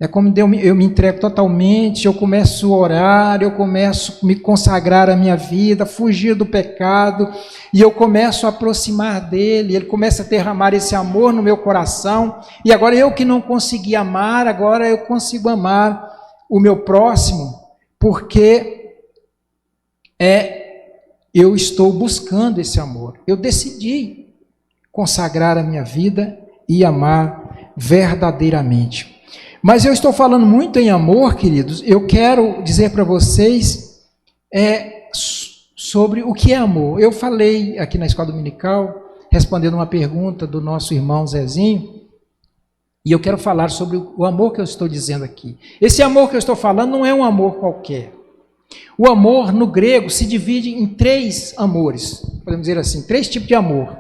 É como eu me entrego totalmente, eu começo a orar, eu começo a me consagrar à minha vida, fugir do pecado, e eu começo a aproximar dele, ele começa a derramar esse amor no meu coração, e agora eu que não consegui amar, agora eu consigo amar o meu próximo, porque eu estou buscando esse amor. Eu decidi consagrar a minha vida e amar verdadeiramente. Mas eu estou falando muito em amor, queridos. Eu quero dizer para vocês sobre o que é amor. Eu falei aqui na escola dominical, respondendo uma pergunta do nosso irmão Zezinho, e eu quero falar sobre o amor que eu estou dizendo aqui. Esse amor que eu estou falando não é um amor qualquer. O amor, no grego, se divide em 3 amores. Podemos dizer assim, 3 tipos de amor.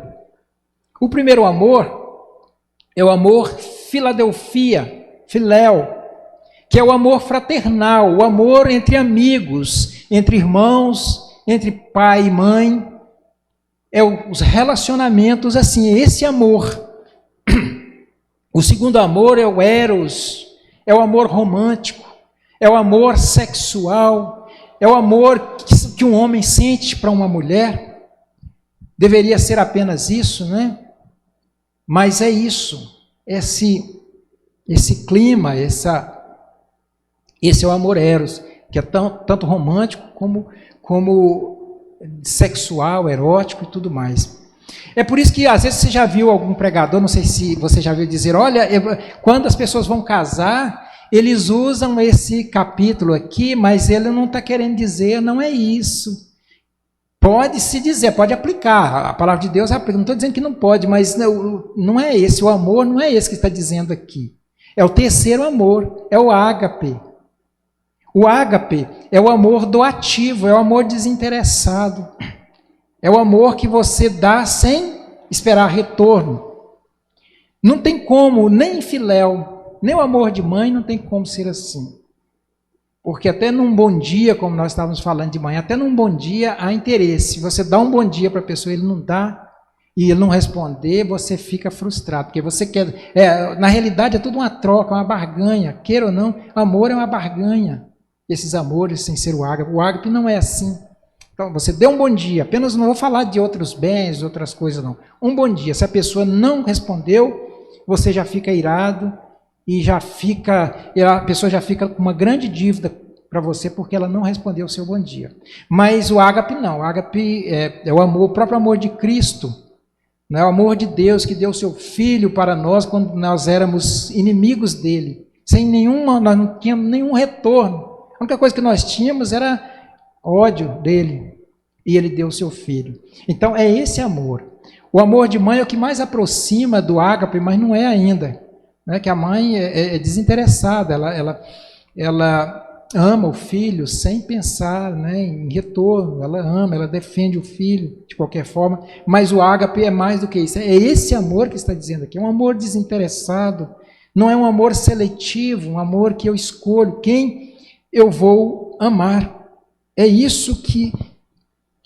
O primeiro amor é o amor Filadelfia, Filéu, que é o amor fraternal, o amor entre amigos, entre irmãos, entre pai e mãe, os relacionamentos assim, é esse amor. O segundo amor é o eros, é o amor romântico, é o amor sexual, é o amor que um homem sente para uma mulher. Deveria ser apenas isso, né? Mas é isso, esse clima, esse é o amor eros, que é tanto romântico como sexual, erótico e tudo mais. É por isso que às vezes você já viu algum pregador, não sei se você já viu dizer, olha, quando as pessoas vão casar, eles usam esse capítulo aqui, mas ele não está querendo dizer, não é isso. Pode se dizer, pode aplicar, a palavra de Deus aplica, não estou dizendo que não pode, mas não é esse, o amor não é esse que está dizendo aqui. É o terceiro amor, é o ágape. O ágape é o amor doativo, é o amor desinteressado. É o amor que você dá sem esperar retorno. Não tem como, nem filéu, nem o amor de mãe não tem como ser assim. Porque até num bom dia, como nós estávamos falando de manhã, até num bom dia há interesse. Você dá um bom dia para a pessoa, ele não dá, e ele não responder, você fica frustrado, porque você quer... na realidade é tudo uma troca, uma barganha, queira ou não, amor é uma barganha. Esses amores sem ser o ágape não é assim. Então, você deu um bom dia, apenas não vou falar de outros bens, outras coisas não. Um bom dia, se a pessoa não respondeu, você já fica irado, e a pessoa já fica com uma grande dívida para você, porque ela não respondeu o seu bom dia. Mas o ágape não, o ágape é o amor, o próprio amor de Cristo, não é o amor de Deus que deu o seu Filho para nós quando nós éramos inimigos dele, nós não tínhamos nenhum retorno. A única coisa que nós tínhamos era ódio dele, e ele deu o seu Filho. Então é esse amor. O amor de mãe é o que mais aproxima do ágape, mas não é ainda. Que a mãe é desinteressada, ela ama o filho sem pensar em retorno, ela ama, ela defende o filho de qualquer forma, mas o ágape é mais do que isso, é esse amor que está dizendo aqui, é um amor desinteressado, não é um amor seletivo, um amor que eu escolho quem eu vou amar, é isso que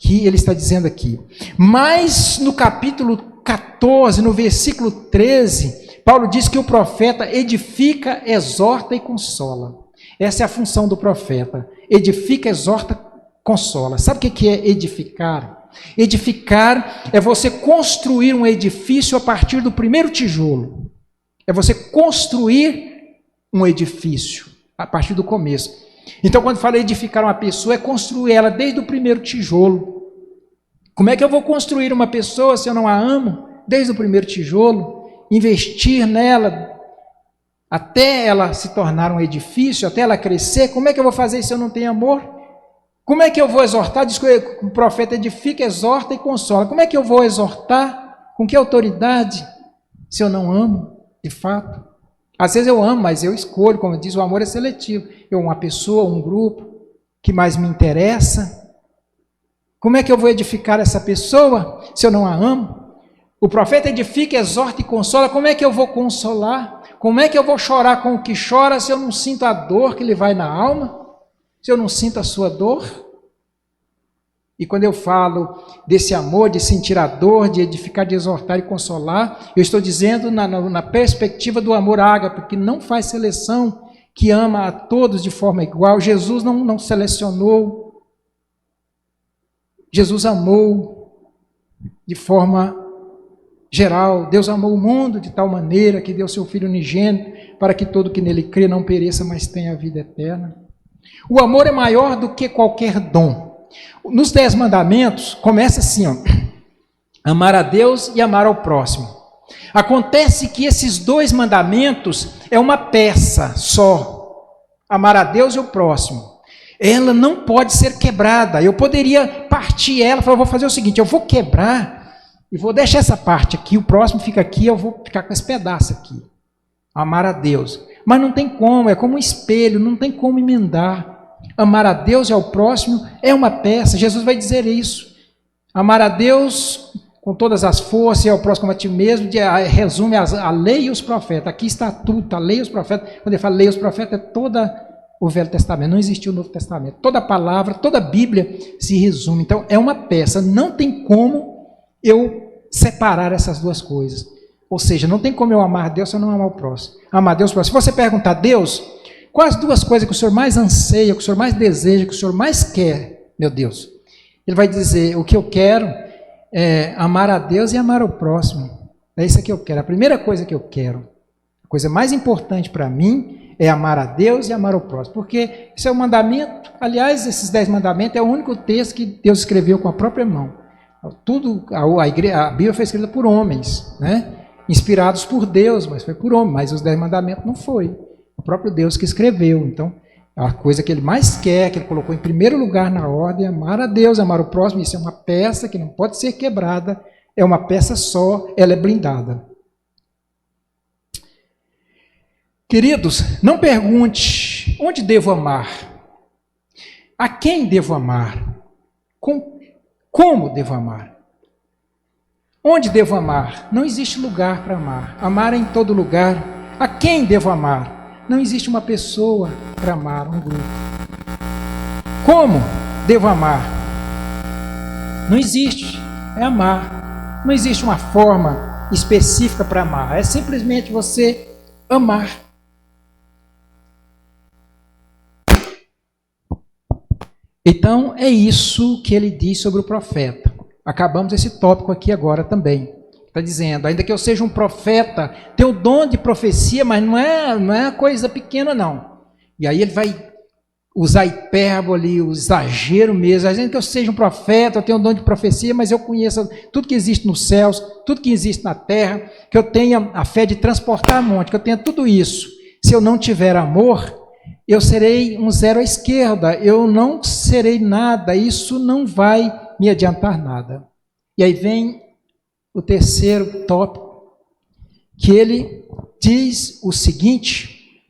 ele está dizendo aqui. Mas no capítulo 14, no versículo 13, Paulo diz que o profeta edifica, exorta e consola. Essa é a função do profeta. Edifica, exorta, consola. Sabe o que é edificar? Edificar é você construir um edifício a partir do primeiro tijolo. É você construir um edifício a partir do começo. Então, quando fala edificar uma pessoa, é construir ela desde o primeiro tijolo. Como é que eu vou construir uma pessoa se eu não a amo? Desde o primeiro tijolo. investir nela até ela se tornar um edifício, até ela crescer. Como é que eu vou fazer isso se eu não tenho amor? Como é que eu vou exortar? Diz que o profeta edifica, exorta e consola. Como é que eu vou exortar? Com que autoridade? Se eu não amo, de fato. Às vezes eu amo, mas eu escolho, como diz, o amor é seletivo. Eu amo uma pessoa, um grupo que mais me interessa. Como é que eu vou edificar essa pessoa se eu não a amo? O profeta edifica, exorta e consola. Como é que eu vou consolar? Como é que eu vou chorar com o que chora se eu não sinto a dor que lhe vai na alma? Se eu não sinto a sua dor? E quando eu falo desse amor, de sentir a dor, de edificar, de exortar e consolar, eu estou dizendo na perspectiva do amor ágape, que não faz seleção, que ama a todos de forma igual. Jesus não selecionou. Jesus amou de forma geral. Deus amou o mundo de tal maneira que deu seu Filho unigênito, para que todo que nele crê não pereça, mas tenha a vida eterna. O amor é maior do que qualquer dom. Nos 10 mandamentos, começa assim, ó, amar a Deus e amar ao próximo. Acontece que esses 2 mandamentos é uma peça só, amar a Deus e o próximo. Ela não pode ser quebrada. Eu poderia partir ela, falar, eu vou fazer o seguinte, eu vou quebrar e vou deixar essa parte aqui, o próximo fica aqui, eu vou ficar com esse pedaço aqui. Amar a Deus. Mas não tem como, é como um espelho, não tem como emendar. Amar a Deus e ao próximo é uma peça. Jesus vai dizer isso. Amar a Deus com todas as forças e ao próximo a ti mesmo, resume a lei e os profetas. Aqui está tudo, a lei e os profetas. Quando ele fala lei e os profetas, é toda o Velho Testamento, não existiu o Novo Testamento. Toda palavra, toda a Bíblia se resume. Então, é uma peça, não tem como eu separar essas duas coisas. Ou seja, não tem como eu amar a Deus se eu não amar o próximo. Amar a Deus, se você perguntar a Deus, quais as 2 coisas que o Senhor mais anseia, que o Senhor mais deseja, que o Senhor mais quer, meu Deus? Ele vai dizer, o que eu quero é amar a Deus e amar o próximo. É isso que eu quero, a primeira coisa que eu quero. A coisa mais importante para mim é amar a Deus e amar o próximo. Porque isso é o mandamento, aliás, esses 10 mandamentos é o único texto que Deus escreveu com a própria mão. Tudo, a Bíblia foi escrita por homens, né? Inspirados por Deus, mas foi por homem, mas os 10 mandamentos não foi. O próprio Deus que escreveu. Então, a coisa que ele mais quer, que ele colocou em primeiro lugar na ordem, é amar a Deus, amar o próximo. Isso é uma peça que não pode ser quebrada, é uma peça só, ela é blindada. Queridos, não pergunte onde devo amar, a quem devo amar, como devo amar. Onde devo amar? Não existe lugar para amar. Amar é em todo lugar. A quem devo amar? Não existe uma pessoa para amar, um grupo. Como devo amar? Não existe. É amar. Não existe uma forma específica para amar. É simplesmente você amar. Então, é isso que ele diz sobre o profeta. Acabamos esse tópico aqui agora também. Está dizendo, ainda que eu seja um profeta, tenho o dom de profecia, mas não é coisa pequena, não. E aí ele vai usar a hipérbole, o exagero mesmo. Ainda que eu seja um profeta, eu tenho o dom de profecia, mas eu conheço tudo que existe nos céus, tudo que existe na terra, que eu tenha a fé de transportar monte, que eu tenha tudo isso. Se eu não tiver amor, eu serei um zero à esquerda, eu não serei nada, isso não vai me adiantar nada. E aí vem o terceiro tópico, que ele diz o seguinte,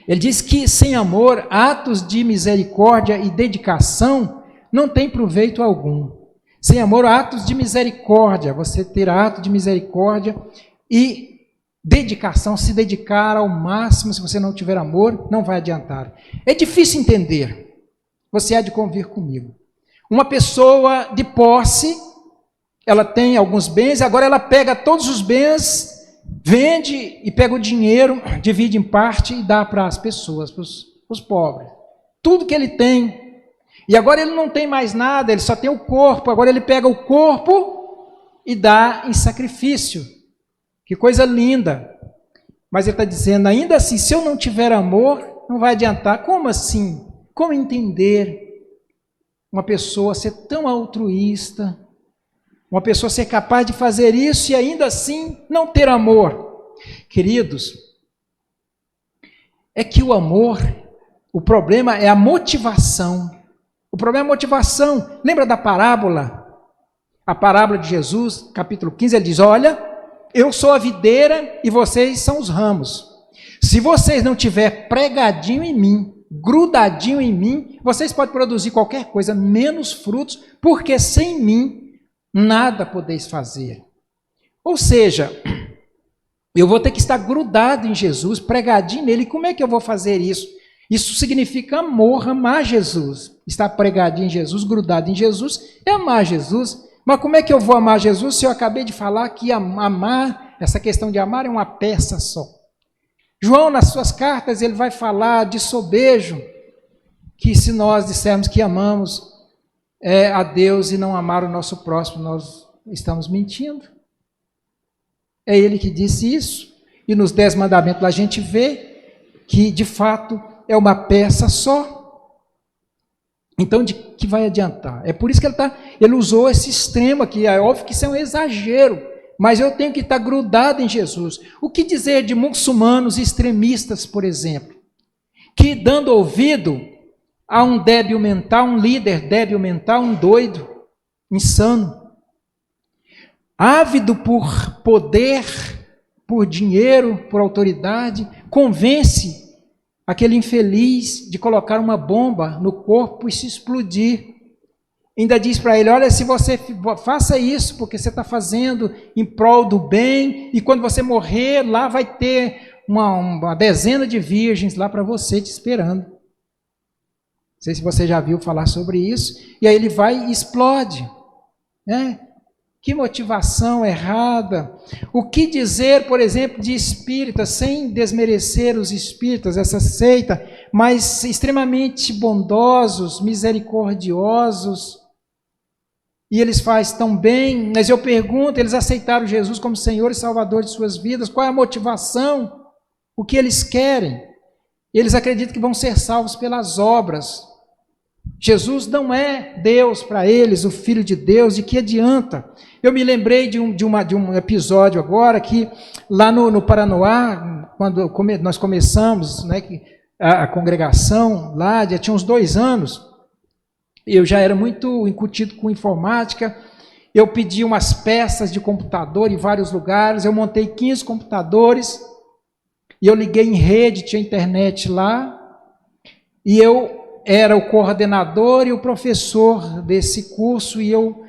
ele diz que sem amor, atos de misericórdia e dedicação não tem proveito algum. Sem amor, atos de misericórdia, você ter ato de misericórdia e dedicação, se dedicar ao máximo, se você não tiver amor, não vai adiantar. É difícil entender, você há de convir comigo. Uma pessoa de posse, ela tem alguns bens, agora ela pega todos os bens, vende e pega o dinheiro, divide em parte e dá para as pessoas, para os pobres. Tudo que ele tem. E agora ele não tem mais nada, ele só tem o corpo, agora ele pega o corpo e dá em sacrifício. Que coisa linda. Mas ele está dizendo, ainda assim, se eu não tiver amor, não vai adiantar. Como assim? Como entender uma pessoa ser tão altruísta, Uma pessoa ser capaz de fazer isso e ainda assim não ter amor. Queridos, é que o amor, o problema é a motivação. O problema é a motivação. Lembra da parábola? A parábola de Jesus, capítulo 15, ele diz: olha, eu sou a videira e vocês são os ramos. Se vocês não tiverem pregadinho em mim, grudadinho em mim, vocês podem produzir qualquer coisa, menos frutos, porque sem mim nada podeis fazer. Ou seja, eu vou ter que estar grudado em Jesus, pregadinho nele. E como é que eu vou fazer isso? Isso significa amor, amar Jesus. Estar pregadinho em Jesus, grudado em Jesus, é amar Jesus. Mas como é que eu vou amar Jesus se eu acabei de falar que amar, essa questão de amar é uma peça só? João, nas suas cartas, ele vai falar de sobejo, que se nós dissermos que amamos a Deus e não amar o nosso próximo, nós estamos mentindo. É ele que disse isso. E nos 10 mandamentos a gente vê que, de fato, é uma peça só. Então, de que vai adiantar? É por isso que ele usou esse extremo aqui. É óbvio que isso é um exagero, mas eu tenho que estar grudado em Jesus. O que dizer de muçulmanos extremistas, por exemplo, que dando ouvido a um débil mental, um líder débil mental, um doido, insano, ávido por poder, por dinheiro, por autoridade, convence aquele infeliz de colocar uma bomba no corpo e se explodir. Ainda diz para ele: olha, se você faça isso, porque você está fazendo em prol do bem, e quando você morrer, lá vai ter uma dezena de virgens lá para você te esperando. Não sei se você já viu falar sobre isso. E aí ele vai e explode, né? Que motivação errada. O que dizer, por exemplo, de espíritas, sem desmerecer os espíritas, essa seita, mas extremamente bondosos, misericordiosos, e eles fazem tão bem, mas eu pergunto, eles aceitaram Jesus como Senhor e Salvador de suas vidas, qual é a motivação? O que eles querem? Eles acreditam que vão ser salvos pelas obras. Jesus não é Deus para eles, o Filho de Deus, de que adianta? Eu me lembrei de um episódio agora que lá no Paranoá, quando nós começamos, né, a congregação lá, já tinha uns 2 anos, eu já era muito incutido com informática, eu pedi umas peças de computador em vários lugares, eu montei 15 computadores, e eu liguei em rede, tinha internet lá, e eu era o coordenador e o professor desse curso, e eu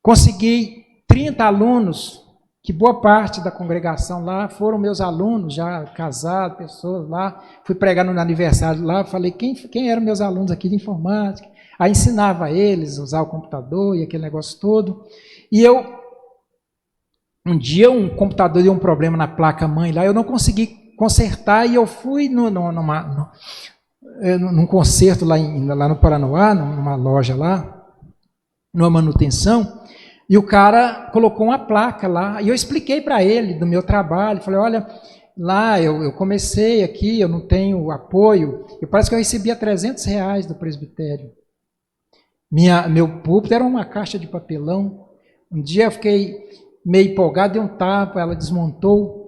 consegui 30 alunos, que boa parte da congregação lá foram meus alunos, já casados, pessoas lá. Fui pregar no aniversário lá, falei quem eram meus alunos aqui de informática. Aí ensinava eles a usar o computador e aquele negócio todo. E um dia um computador deu um problema na placa-mãe lá, eu não consegui consertar, e eu fui num concerto lá no Paranoá, numa loja lá, numa manutenção, e o cara colocou uma placa lá, e eu expliquei para ele do meu trabalho, falei: olha, lá eu comecei aqui, eu não tenho apoio, e parece que eu recebia R$300 do presbitério. Meu púlpito era uma caixa de papelão. Um dia eu fiquei meio empolgado, dei um tapa, ela desmontou.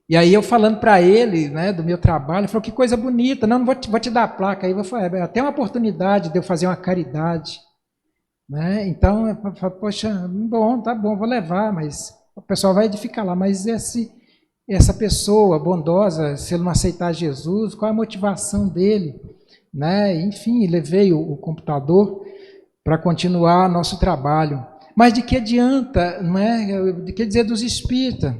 E aí eu falando para ele, né, do meu trabalho, ele falou: que coisa bonita, não vou te dar a placa. Aí eu falei: até uma oportunidade de eu fazer uma caridade, né? Então, eu falei: poxa, bom, tá bom, vou levar, mas o pessoal vai edificar lá. Mas essa pessoa bondosa, se ele não aceitar Jesus, qual é a motivação dele? Né? Enfim, levei o computador para continuar nosso trabalho. Mas de que adianta, não é? De que dizer dos espíritas?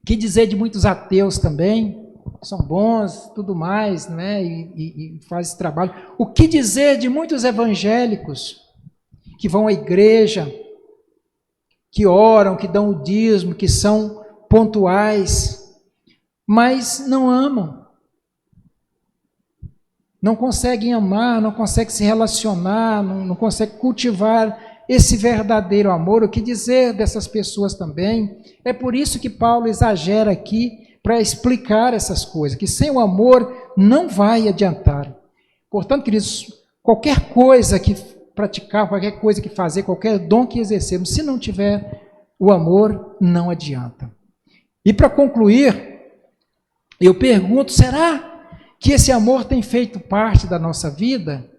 Que dizer de muitos ateus também, são bons, tudo mais, né? E fazem esse trabalho. O que dizer de muitos evangélicos que vão à igreja, que oram, que dão o dízimo, que são pontuais, mas não amam, não conseguem amar, não conseguem se relacionar, não conseguem cultivar esse verdadeiro amor. O que dizer dessas pessoas também? É por isso que Paulo exagera aqui para explicar essas coisas, que sem o amor não vai adiantar. Portanto, queridos, qualquer coisa que praticar qualquer coisa que fazer, qualquer dom que exercermos, se não tiver o amor, não adianta. E para concluir, eu pergunto, será que esse amor tem feito parte da nossa vida?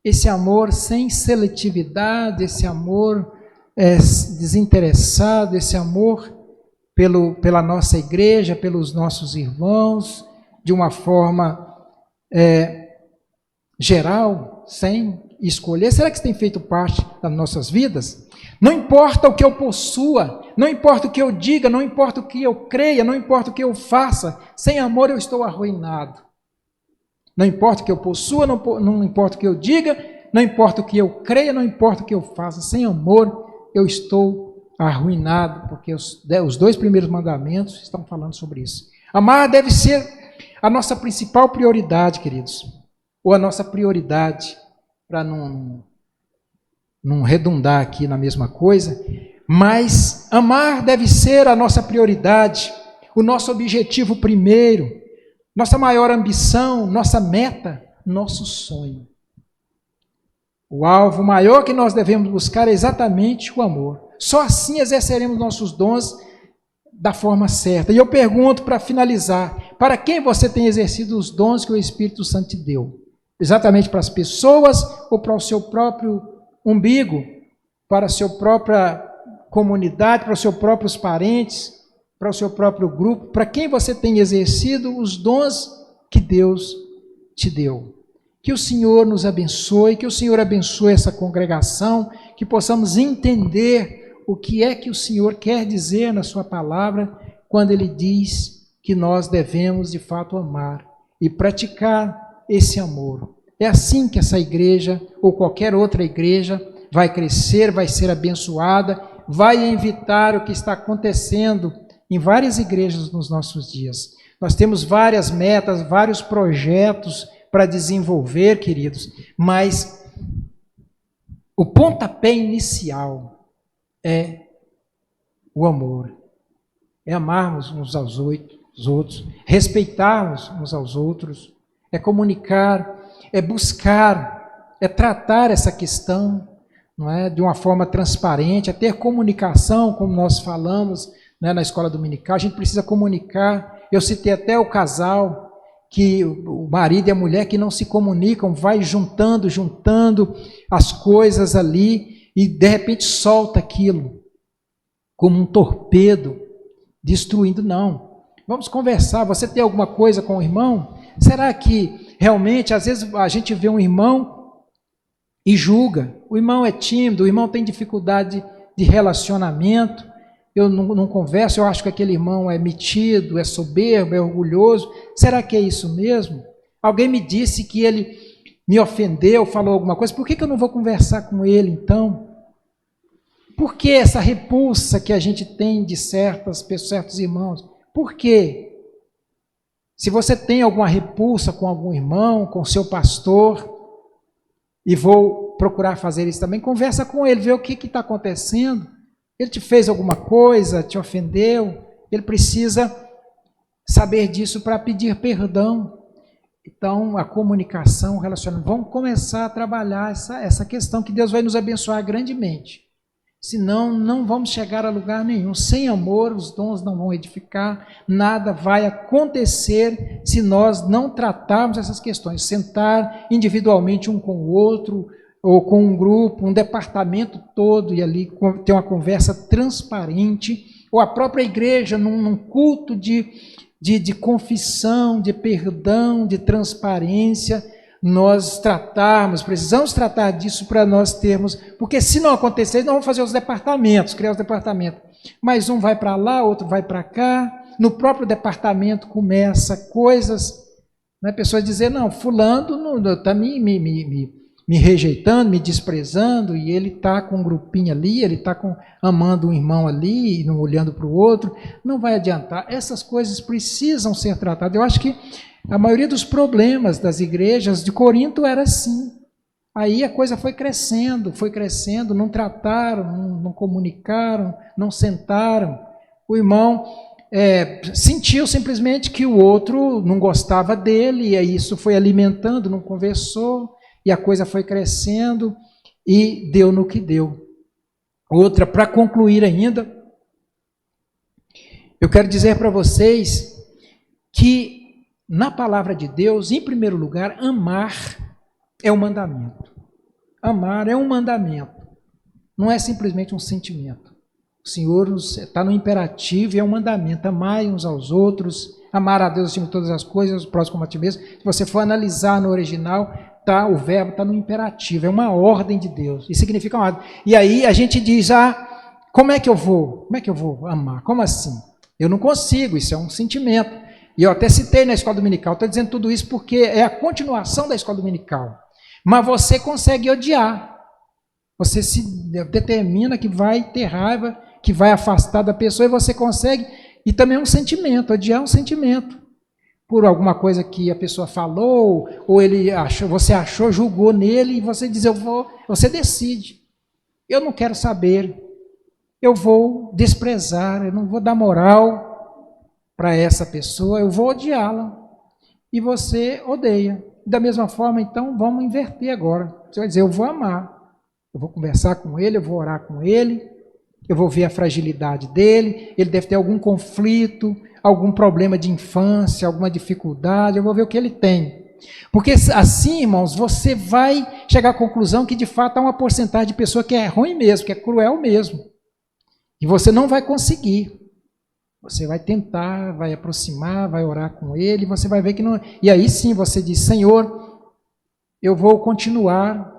Esse amor sem seletividade, esse amor desinteressado, esse amor pela nossa igreja, pelos nossos irmãos, de uma forma geral, sem escolher. Será que isso tem feito parte das nossas vidas? Não importa o que eu possua, não importa o que eu diga, não importa o que eu creia, não importa o que eu faça, sem amor eu estou arruinado. Não importa o que eu possua, não importa o que eu diga, não importa o que eu creia, não importa o que eu faça, sem amor eu estou arruinado, porque os 2 primeiros mandamentos estão falando sobre isso. Amar deve ser a nossa principal prioridade, queridos, ou a nossa prioridade, para não redundar aqui na mesma coisa, mas amar deve ser a nossa prioridade, o nosso objetivo primeiro, nossa maior ambição, nossa meta, nosso sonho. O alvo maior que nós devemos buscar é exatamente o amor. Só assim exerceremos nossos dons da forma certa. E eu pergunto, para finalizar, para quem você tem exercido os dons que o Espírito Santo te deu? Exatamente para as pessoas ou para o seu próprio umbigo, para a sua própria comunidade, para os seus próprios parentes, para o seu próprio grupo? Para quem você tem exercido os dons que Deus te deu? Que o Senhor nos abençoe, que o Senhor abençoe essa congregação, que possamos entender o que é que o Senhor quer dizer na sua palavra, quando Ele diz que nós devemos de fato amar e praticar esse amor. É assim que essa igreja, ou qualquer outra igreja, vai crescer, vai ser abençoada, vai evitar o que está acontecendo em várias igrejas nos nossos dias. Nós temos várias metas, vários projetos para desenvolver, queridos, mas o pontapé inicial é o amor, é amarmos uns aos outros, respeitarmos uns aos outros, é comunicar, é buscar, é tratar essa questão, não é, de uma forma transparente, é ter comunicação, como nós falamos, né, na escola dominical. A gente precisa comunicar. Eu citei até o casal, que o marido e a mulher que não se comunicam, vai juntando as coisas ali e de repente solta aquilo como um torpedo, destruindo. Não, vamos conversar. Você tem alguma coisa com o irmão? Será que realmente, às vezes a gente vê um irmão e julga, o irmão é tímido, o irmão tem dificuldade de relacionamento, eu não converso, eu acho que aquele irmão é metido, é soberbo, é orgulhoso. Será que é isso mesmo? Alguém me disse que ele me ofendeu, falou alguma coisa, por que eu não vou conversar com ele então? Por que essa repulsa que a gente tem de certos irmãos? Por quê? Se você tem alguma repulsa com algum irmão, com seu pastor, e vou procurar fazer isso também, conversa com ele, vê o que está acontecendo. Ele te fez alguma coisa, te ofendeu, ele precisa saber disso para pedir perdão. Então, a comunicação, o relacionamento, vamos começar a trabalhar essa questão, que Deus vai nos abençoar grandemente. Senão, não vamos chegar a lugar nenhum. Sem amor, os dons não vão edificar, nada vai acontecer se nós não tratarmos essas questões. Sentar individualmente um com o outro, ou com um grupo, um departamento todo, e ali ter uma conversa transparente, ou a própria igreja num culto de confissão, de perdão, de transparência, nós precisamos tratar disso para nós termos, porque se não acontecer, nós vamos fazer os departamentos, criar os departamentos, mas um vai para lá, outro vai para cá, no próprio departamento começa coisas, né, pessoas dizer, não, fulano está me rejeitando, me desprezando, e ele está com um grupinho ali, ele está amando um irmão ali, e não olhando para o outro, não vai adiantar. Essas coisas precisam ser tratadas. Eu acho que a maioria dos problemas das igrejas de Corinto era assim. Aí a coisa foi crescendo, não trataram, não comunicaram, não sentaram. O irmão sentiu simplesmente que o outro não gostava dele, e aí isso foi alimentando, não conversou, e a coisa foi crescendo, e deu no que deu. Outra, para concluir ainda, eu quero dizer para vocês que na palavra de Deus, em primeiro lugar, amar é um mandamento. Amar é um mandamento, não é simplesmente um sentimento. O Senhor está no imperativo e é um mandamento: amai uns aos outros, amar a Deus acima de todas as coisas, o próximo como a ti mesmo. Se você for analisar no original, o verbo está no imperativo, é uma ordem de Deus, e significa uma ordem. E aí a gente diz, como é que eu vou amar? Como assim? Eu não consigo, isso é um sentimento. E eu até citei na escola dominical, estou dizendo tudo isso porque é a continuação da escola dominical. Mas você consegue odiar, você se determina que vai ter raiva, que vai afastar da pessoa, e você consegue, e também é um sentimento, odiar é um sentimento, por alguma coisa que a pessoa falou, ou ele achou, você achou, julgou nele, e você diz, você decide, eu não quero saber, eu vou desprezar, eu não vou dar moral para essa pessoa, eu vou odiá-la, e você odeia. Da mesma forma, então, vamos inverter agora, você vai dizer, eu vou amar, eu vou conversar com ele, eu vou orar com ele, eu vou ver a fragilidade dele, ele deve ter algum conflito, algum problema de infância, alguma dificuldade, eu vou ver o que ele tem. Porque assim, irmãos, você vai chegar à conclusão que de fato há uma porcentagem de pessoa que é ruim mesmo, que é cruel mesmo. E você não vai conseguir. Você vai tentar, vai aproximar, vai orar com ele, você vai ver que não... E aí sim você diz, Senhor, eu vou continuar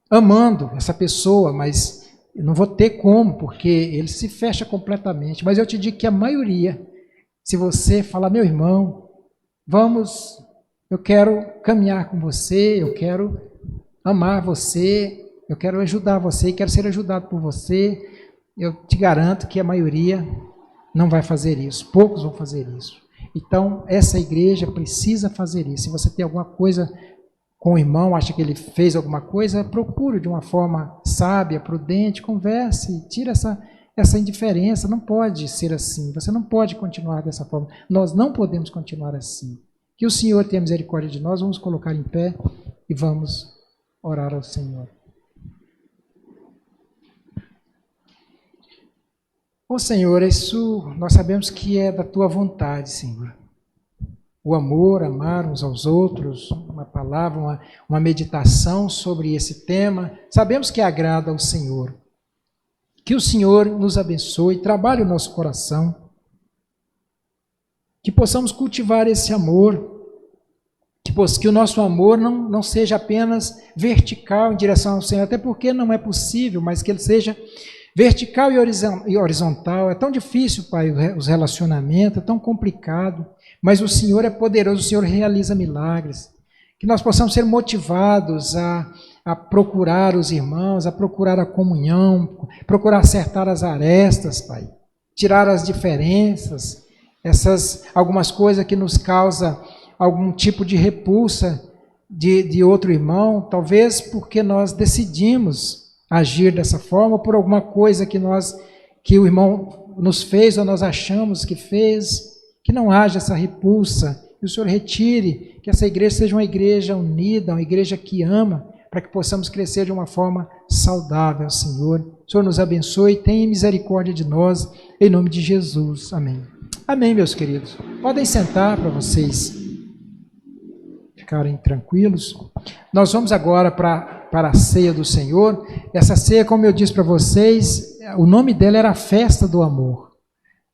amando essa pessoa, mas eu não vou ter como, porque ele se fecha completamente. Mas eu te digo que a maioria, se você falar, meu irmão, vamos, eu quero caminhar com você, eu quero amar você, eu quero ajudar você, quero ser ajudado por você, eu te garanto que a maioria não vai fazer isso, poucos vão fazer isso. Então, essa igreja precisa fazer isso. Se você tem alguma coisa com o irmão, acha que ele fez alguma coisa, procure de uma forma sábia, prudente, converse, tira essa indiferença. Não pode ser assim, você não pode continuar dessa forma. Nós não podemos continuar assim. Que o Senhor tenha misericórdia de nós, vamos colocar em pé e vamos orar ao Senhor. Ô Senhor, isso nós sabemos que é da Tua vontade, Senhor. O amor, amar uns aos outros, uma palavra, uma meditação sobre esse tema, sabemos que agrada ao Senhor. Que o Senhor nos abençoe, trabalhe o nosso coração, que possamos cultivar esse amor, que o nosso amor não seja apenas vertical em direção ao Senhor, até porque não é possível, mas que ele seja vertical e horizontal. É tão difícil, Pai, os relacionamentos, é tão complicado, mas o Senhor é poderoso, o Senhor realiza milagres. Que nós possamos ser motivados a procurar os irmãos, a procurar a comunhão, procurar acertar as arestas, Pai, tirar as diferenças, algumas coisas que nos causam algum tipo de repulsa de outro irmão, talvez porque nós decidimos agir dessa forma, ou por alguma coisa que o irmão nos fez, ou nós achamos que fez, que não haja essa repulsa, que o Senhor retire, que essa igreja seja uma igreja unida, uma igreja que ama, para que possamos crescer de uma forma saudável, Senhor. O Senhor nos abençoe, tenha misericórdia de nós, em nome de Jesus. Amém. Amém, meus queridos. Podem sentar para vocês ficarem tranquilos. Nós vamos agora para a ceia do Senhor. Essa ceia, como eu disse para vocês, o nome dela era a festa do amor.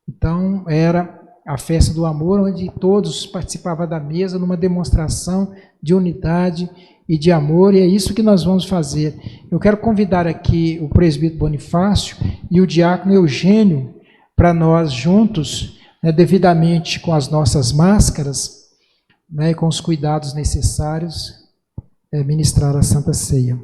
Então, era a festa do amor, onde todos participavam da mesa numa demonstração de unidade e de amor, e é isso que nós vamos fazer. Eu quero convidar aqui o presbítero Bonifácio e o diácono Eugênio para nós juntos, devidamente com as nossas máscaras, e com os cuidados necessários, ministrar a Santa Ceia.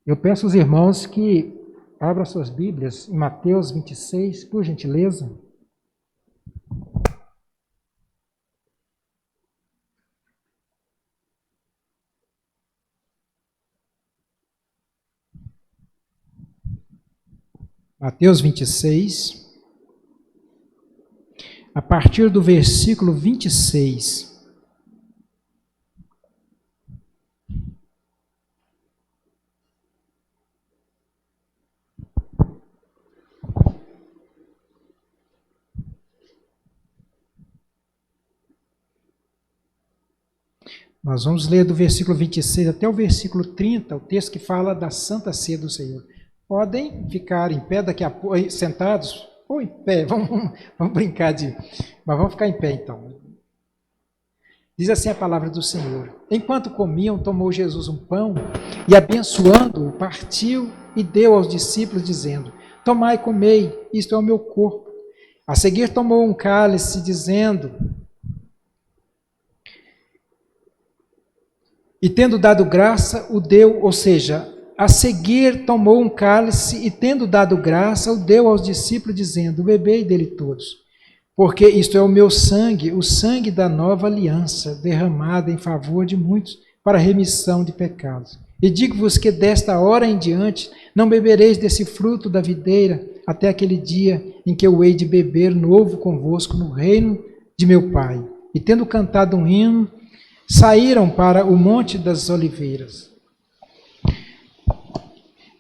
Eu peço aos irmãos que abram suas Bíblias em Mateus 26, por gentileza. Mateus 26, a partir do versículo 26. Nós vamos ler do versículo 26 até o versículo 30, o texto que fala da Santa Ceia do Senhor. Podem ficar em pé daqui a pouco, sentados, ou em pé, vamos brincar mas vamos ficar em pé então. Diz assim a palavra do Senhor: enquanto comiam, tomou Jesus um pão e, abençoando-o, partiu e deu aos discípulos, dizendo: tomai e comei, isto é o meu corpo. A seguir tomou um cálice, dizendo: e tendo dado graça, o deu, ou seja, a seguir tomou um cálice e tendo dado graça, o deu aos discípulos, dizendo: bebei dele todos, porque isto é o meu sangue, o sangue da nova aliança, derramado em favor de muitos, para a remissão de pecados. E digo-vos que desta hora em diante não bebereis desse fruto da videira, até aquele dia em que eu hei de beber novo convosco no reino de meu Pai. E tendo cantado um hino, saíram para o Monte das Oliveiras.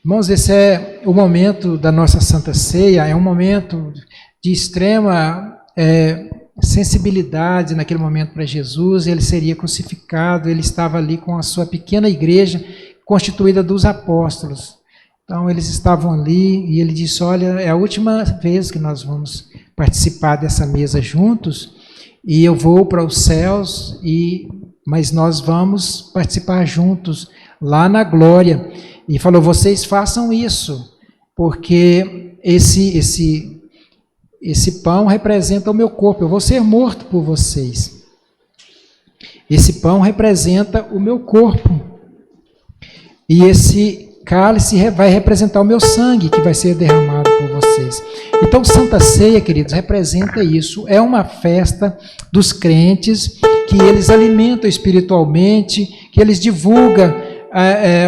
Irmãos, esse é o momento da nossa Santa Ceia, é um momento de extrema sensibilidade naquele momento para Jesus. Ele seria crucificado, ele estava ali com a sua pequena igreja constituída dos apóstolos. Então eles estavam ali e ele disse: olha, é a última vez que nós vamos participar dessa mesa juntos e eu vou para os céus, mas nós vamos participar juntos lá na glória. E falou: vocês façam isso, porque esse pão representa o meu corpo, eu vou ser morto por vocês. Esse pão representa o meu corpo. E esse cálice vai representar o meu sangue, que vai ser derramado por vocês. Então, Santa Ceia, queridos, representa isso. É uma festa dos crentes, que eles alimentam espiritualmente, que eles divulgam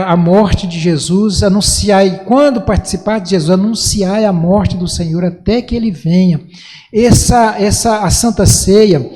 a morte de Jesus, anunciai, quando participar de Jesus, anunciai a morte do Senhor até que Ele venha. A Santa Ceia,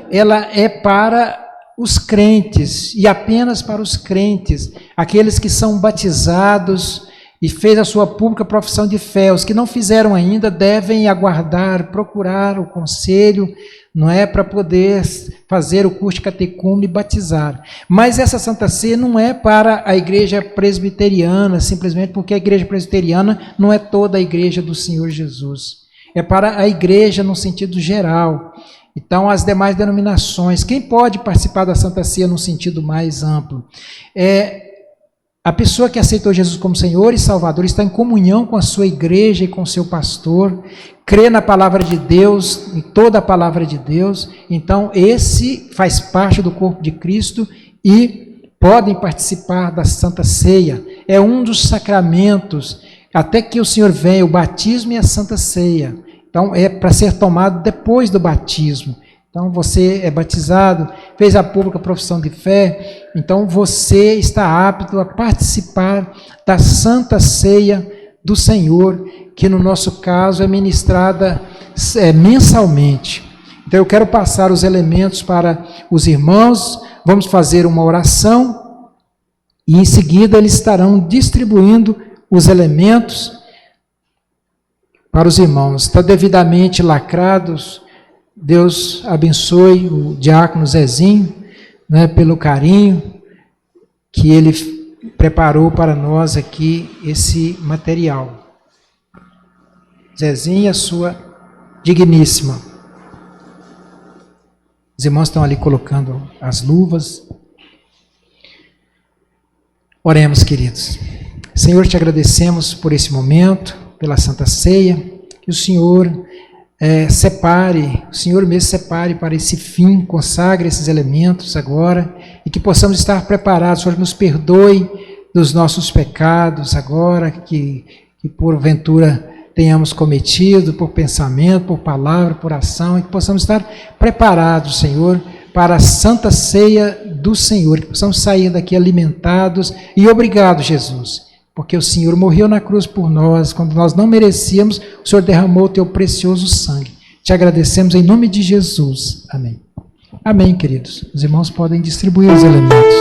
ela é para os crentes, e apenas para os crentes, aqueles que são batizados e fez a sua pública profissão de fé. Os que não fizeram ainda devem aguardar, procurar o conselho, não é, para poder fazer o curso de catecúmeno e batizar. Mas essa Santa Ceia não é para a igreja presbiteriana, simplesmente porque a igreja presbiteriana não é toda a igreja do Senhor Jesus. É para a igreja no sentido geral. Então, as demais denominações, quem pode participar da Santa Ceia no sentido mais amplo? A pessoa que aceitou Jesus como Senhor e Salvador, está em comunhão com a sua igreja e com o seu pastor, crê na palavra de Deus, em toda a palavra de Deus. Então, esse faz parte do corpo de Cristo e podem participar da Santa Ceia. É um dos sacramentos, até que o Senhor venha, o batismo e a Santa Ceia. Então, é para ser tomado depois do batismo. Então, você é batizado, fez a pública profissão de fé, então você está apto a participar da Santa Ceia do Senhor, que no nosso caso é ministrada mensalmente. Então, eu quero passar os elementos para os irmãos, vamos fazer uma oração, e em seguida eles estarão distribuindo os elementos para os irmãos. Está devidamente lacrados. Deus abençoe o diácono Zezinho, né, pelo carinho que ele preparou para nós aqui esse material. Zezinho, a sua digníssima. Os irmãos estão ali colocando as luvas. Oremos, queridos. Senhor, te agradecemos por esse momento, pela Santa Ceia, que o Senhor o Senhor mesmo separe para esse fim, consagre esses elementos agora, e que possamos estar preparados. O Senhor nos perdoe dos nossos pecados agora, que porventura tenhamos cometido, por pensamento, por palavra, por ação, e que possamos estar preparados, Senhor, para a Santa Ceia do Senhor, que possamos sair daqui alimentados, e obrigado, Jesus, porque o Senhor morreu na cruz por nós, quando nós não merecíamos, o Senhor derramou o teu precioso sangue. Te agradecemos em nome de Jesus. Amém. Amém, queridos. Os irmãos podem distribuir os elementos.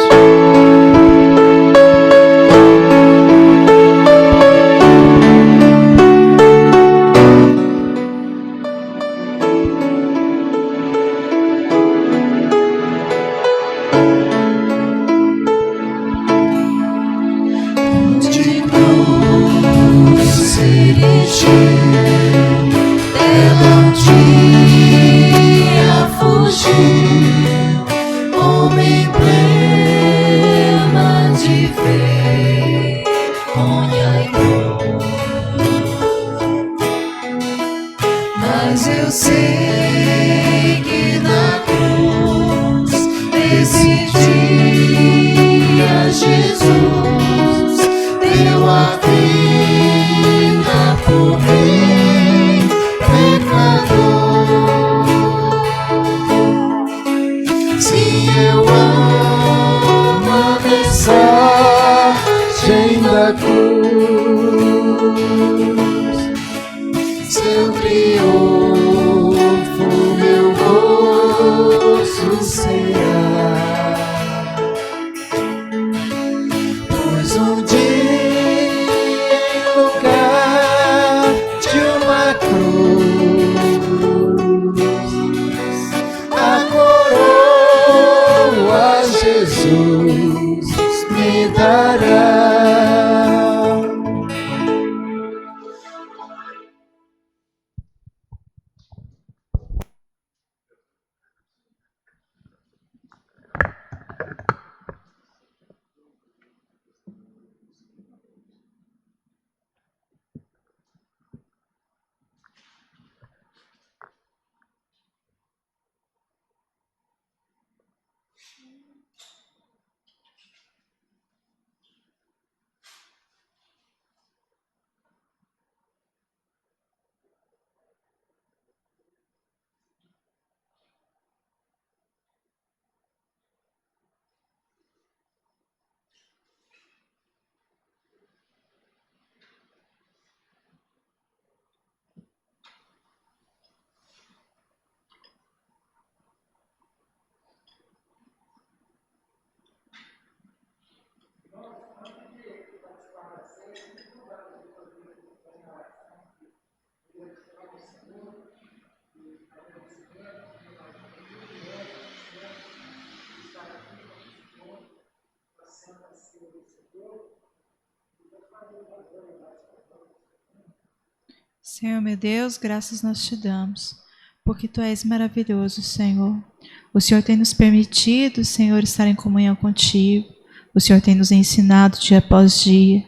Senhor meu Deus, graças nós te damos, porque Tu és maravilhoso, Senhor. O Senhor tem nos permitido, Senhor, estar em comunhão contigo. O Senhor tem nos ensinado dia após dia.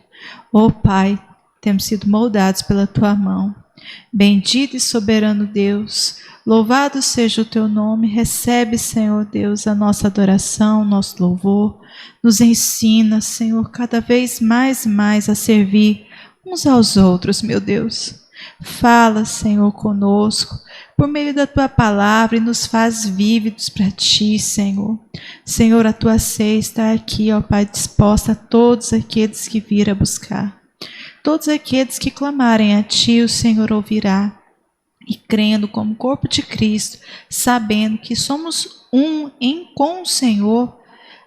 Ó Pai, temos sido moldados pela Tua mão. Bendito e soberano Deus, louvado seja o Teu nome. Recebe, Senhor Deus, a nossa adoração, nosso louvor. Nos ensina, Senhor, cada vez mais e mais a servir uns aos outros, meu Deus. Fala, Senhor, conosco, por meio da Tua palavra e nos faz vívidos para Ti, Senhor. Senhor, a Tua ceia está aqui, ó Pai, disposta a todos aqueles que viram buscar. Todos aqueles que clamarem a Ti, o Senhor ouvirá. E crendo como corpo de Cristo, sabendo que somos um com o Senhor,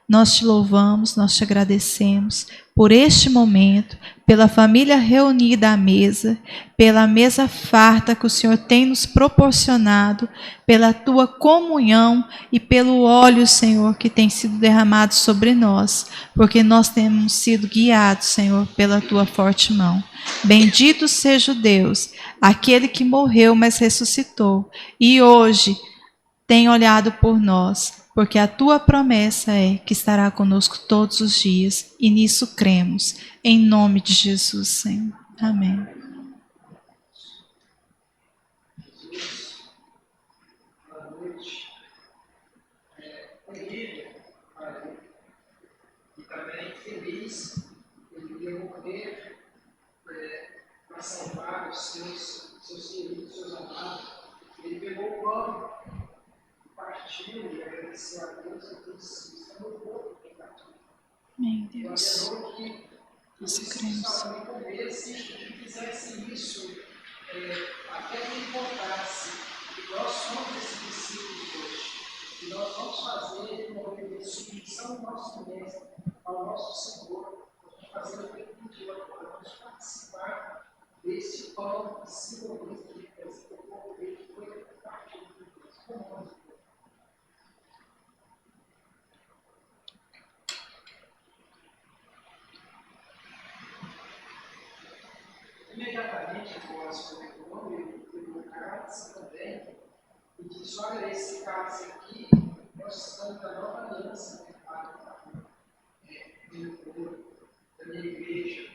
nós Te louvamos, nós Te agradecemos por este momento, pela família reunida à mesa, pela mesa farta que o Senhor tem nos proporcionado, pela Tua comunhão e pelo óleo, Senhor, que tem sido derramado sobre nós, porque nós temos sido guiados, Senhor, pela Tua forte mão. Bendito seja o Deus, aquele que morreu, mas ressuscitou, e hoje tem olhado por nós, porque a Tua promessa é que estará conosco todos os dias, e nisso cremos, em nome de Jesus, Senhor. Amém. Boa noite. Terrível, e também feliz, ele ia morrer para salvar os seus queridos, seus amados. Ele pegou o pão, partiu e agradeceu a Deus e disse: Isso é meu corpo que está aqui. Amém, Deus. Ordenou que Nós cremos. Até que importasse que nós somos esses discípulos hoje, que nós vamos fazer um movimento de submissão ao nosso mestre, ao nosso Senhor, vamos fazer o que ele pediu agora, vamos participar deste pão que simboliza que representa o povo dele que foi partido de Deus. Como nós imediatamente após o nome, ele pegou o cálice também e disse: olha, esse cálice aqui é o sangue da nova aliança da minha igreja.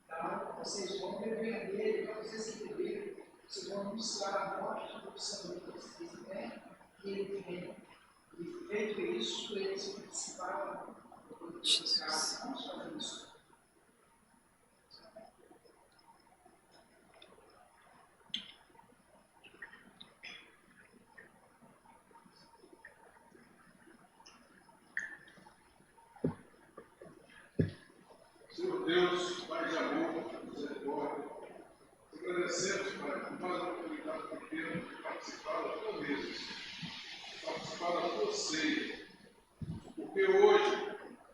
Tá? Vocês vão beber dele, todos vocês que beberam, vocês vão anunciar a morte do Senhor de vocês, né? Que ele vem. E feito isso, eles participaram do cálice. Vamos fazer isso. Senhor Deus, Pai de amor, misericórdia, agradecemos, Pai, por mais uma oportunidade que temos de participar da tua mesa, participar da tua ceia, porque hoje,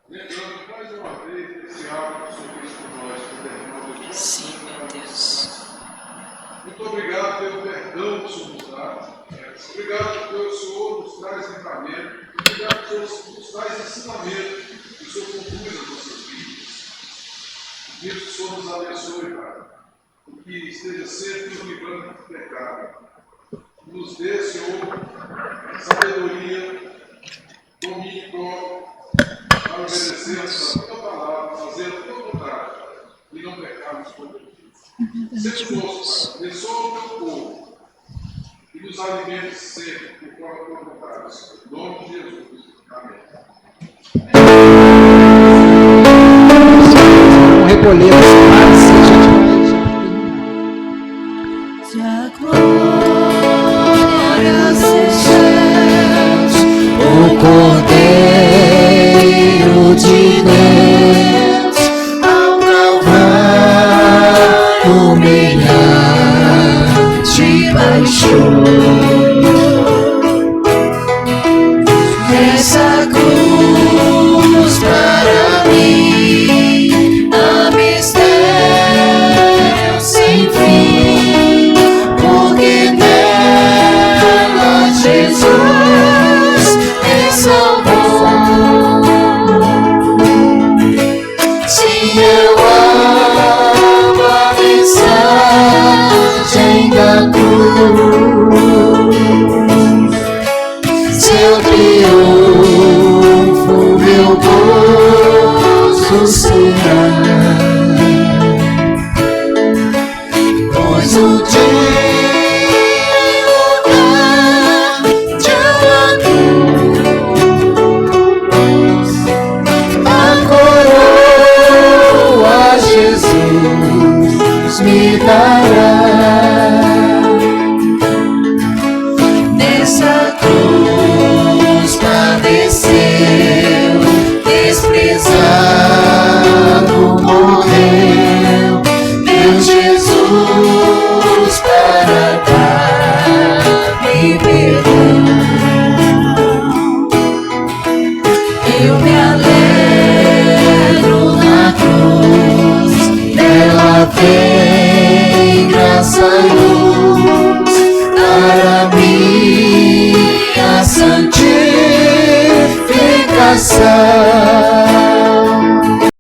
lembrando mais uma vez desse ato que o Senhor fez por nós, que derramou de Sim, meu Deus. Muito obrigado pelo perdão que o Senhor nos dá, obrigado porque o Senhor nos traz livramento, obrigado porque o Senhor nos traz ensinamento, que o Senhor conduz as nossas vidas. Que o Senhor nos abençoe, Pai, que esteja sempre nos livrando do pecado. Nos dê, Senhor, sabedoria, domínio próprio, para obedecermos a tua palavra, fazer a tua vontade e não pecarmos contra ti. Seja conosco, Pai, abençoa o teu povo e nos alimente sempre conforme a tua vontade. Em nome de Jesus. Amém. Recolher as partes e a gente vai Já glória sejamos o Cordeiro de Deus ao Calvário humilhante baixou. Essa cruz para mim, a mistério sem fim, porque nela Jesus me salvou. Se eu amo a mensagem da cruz, se eu trio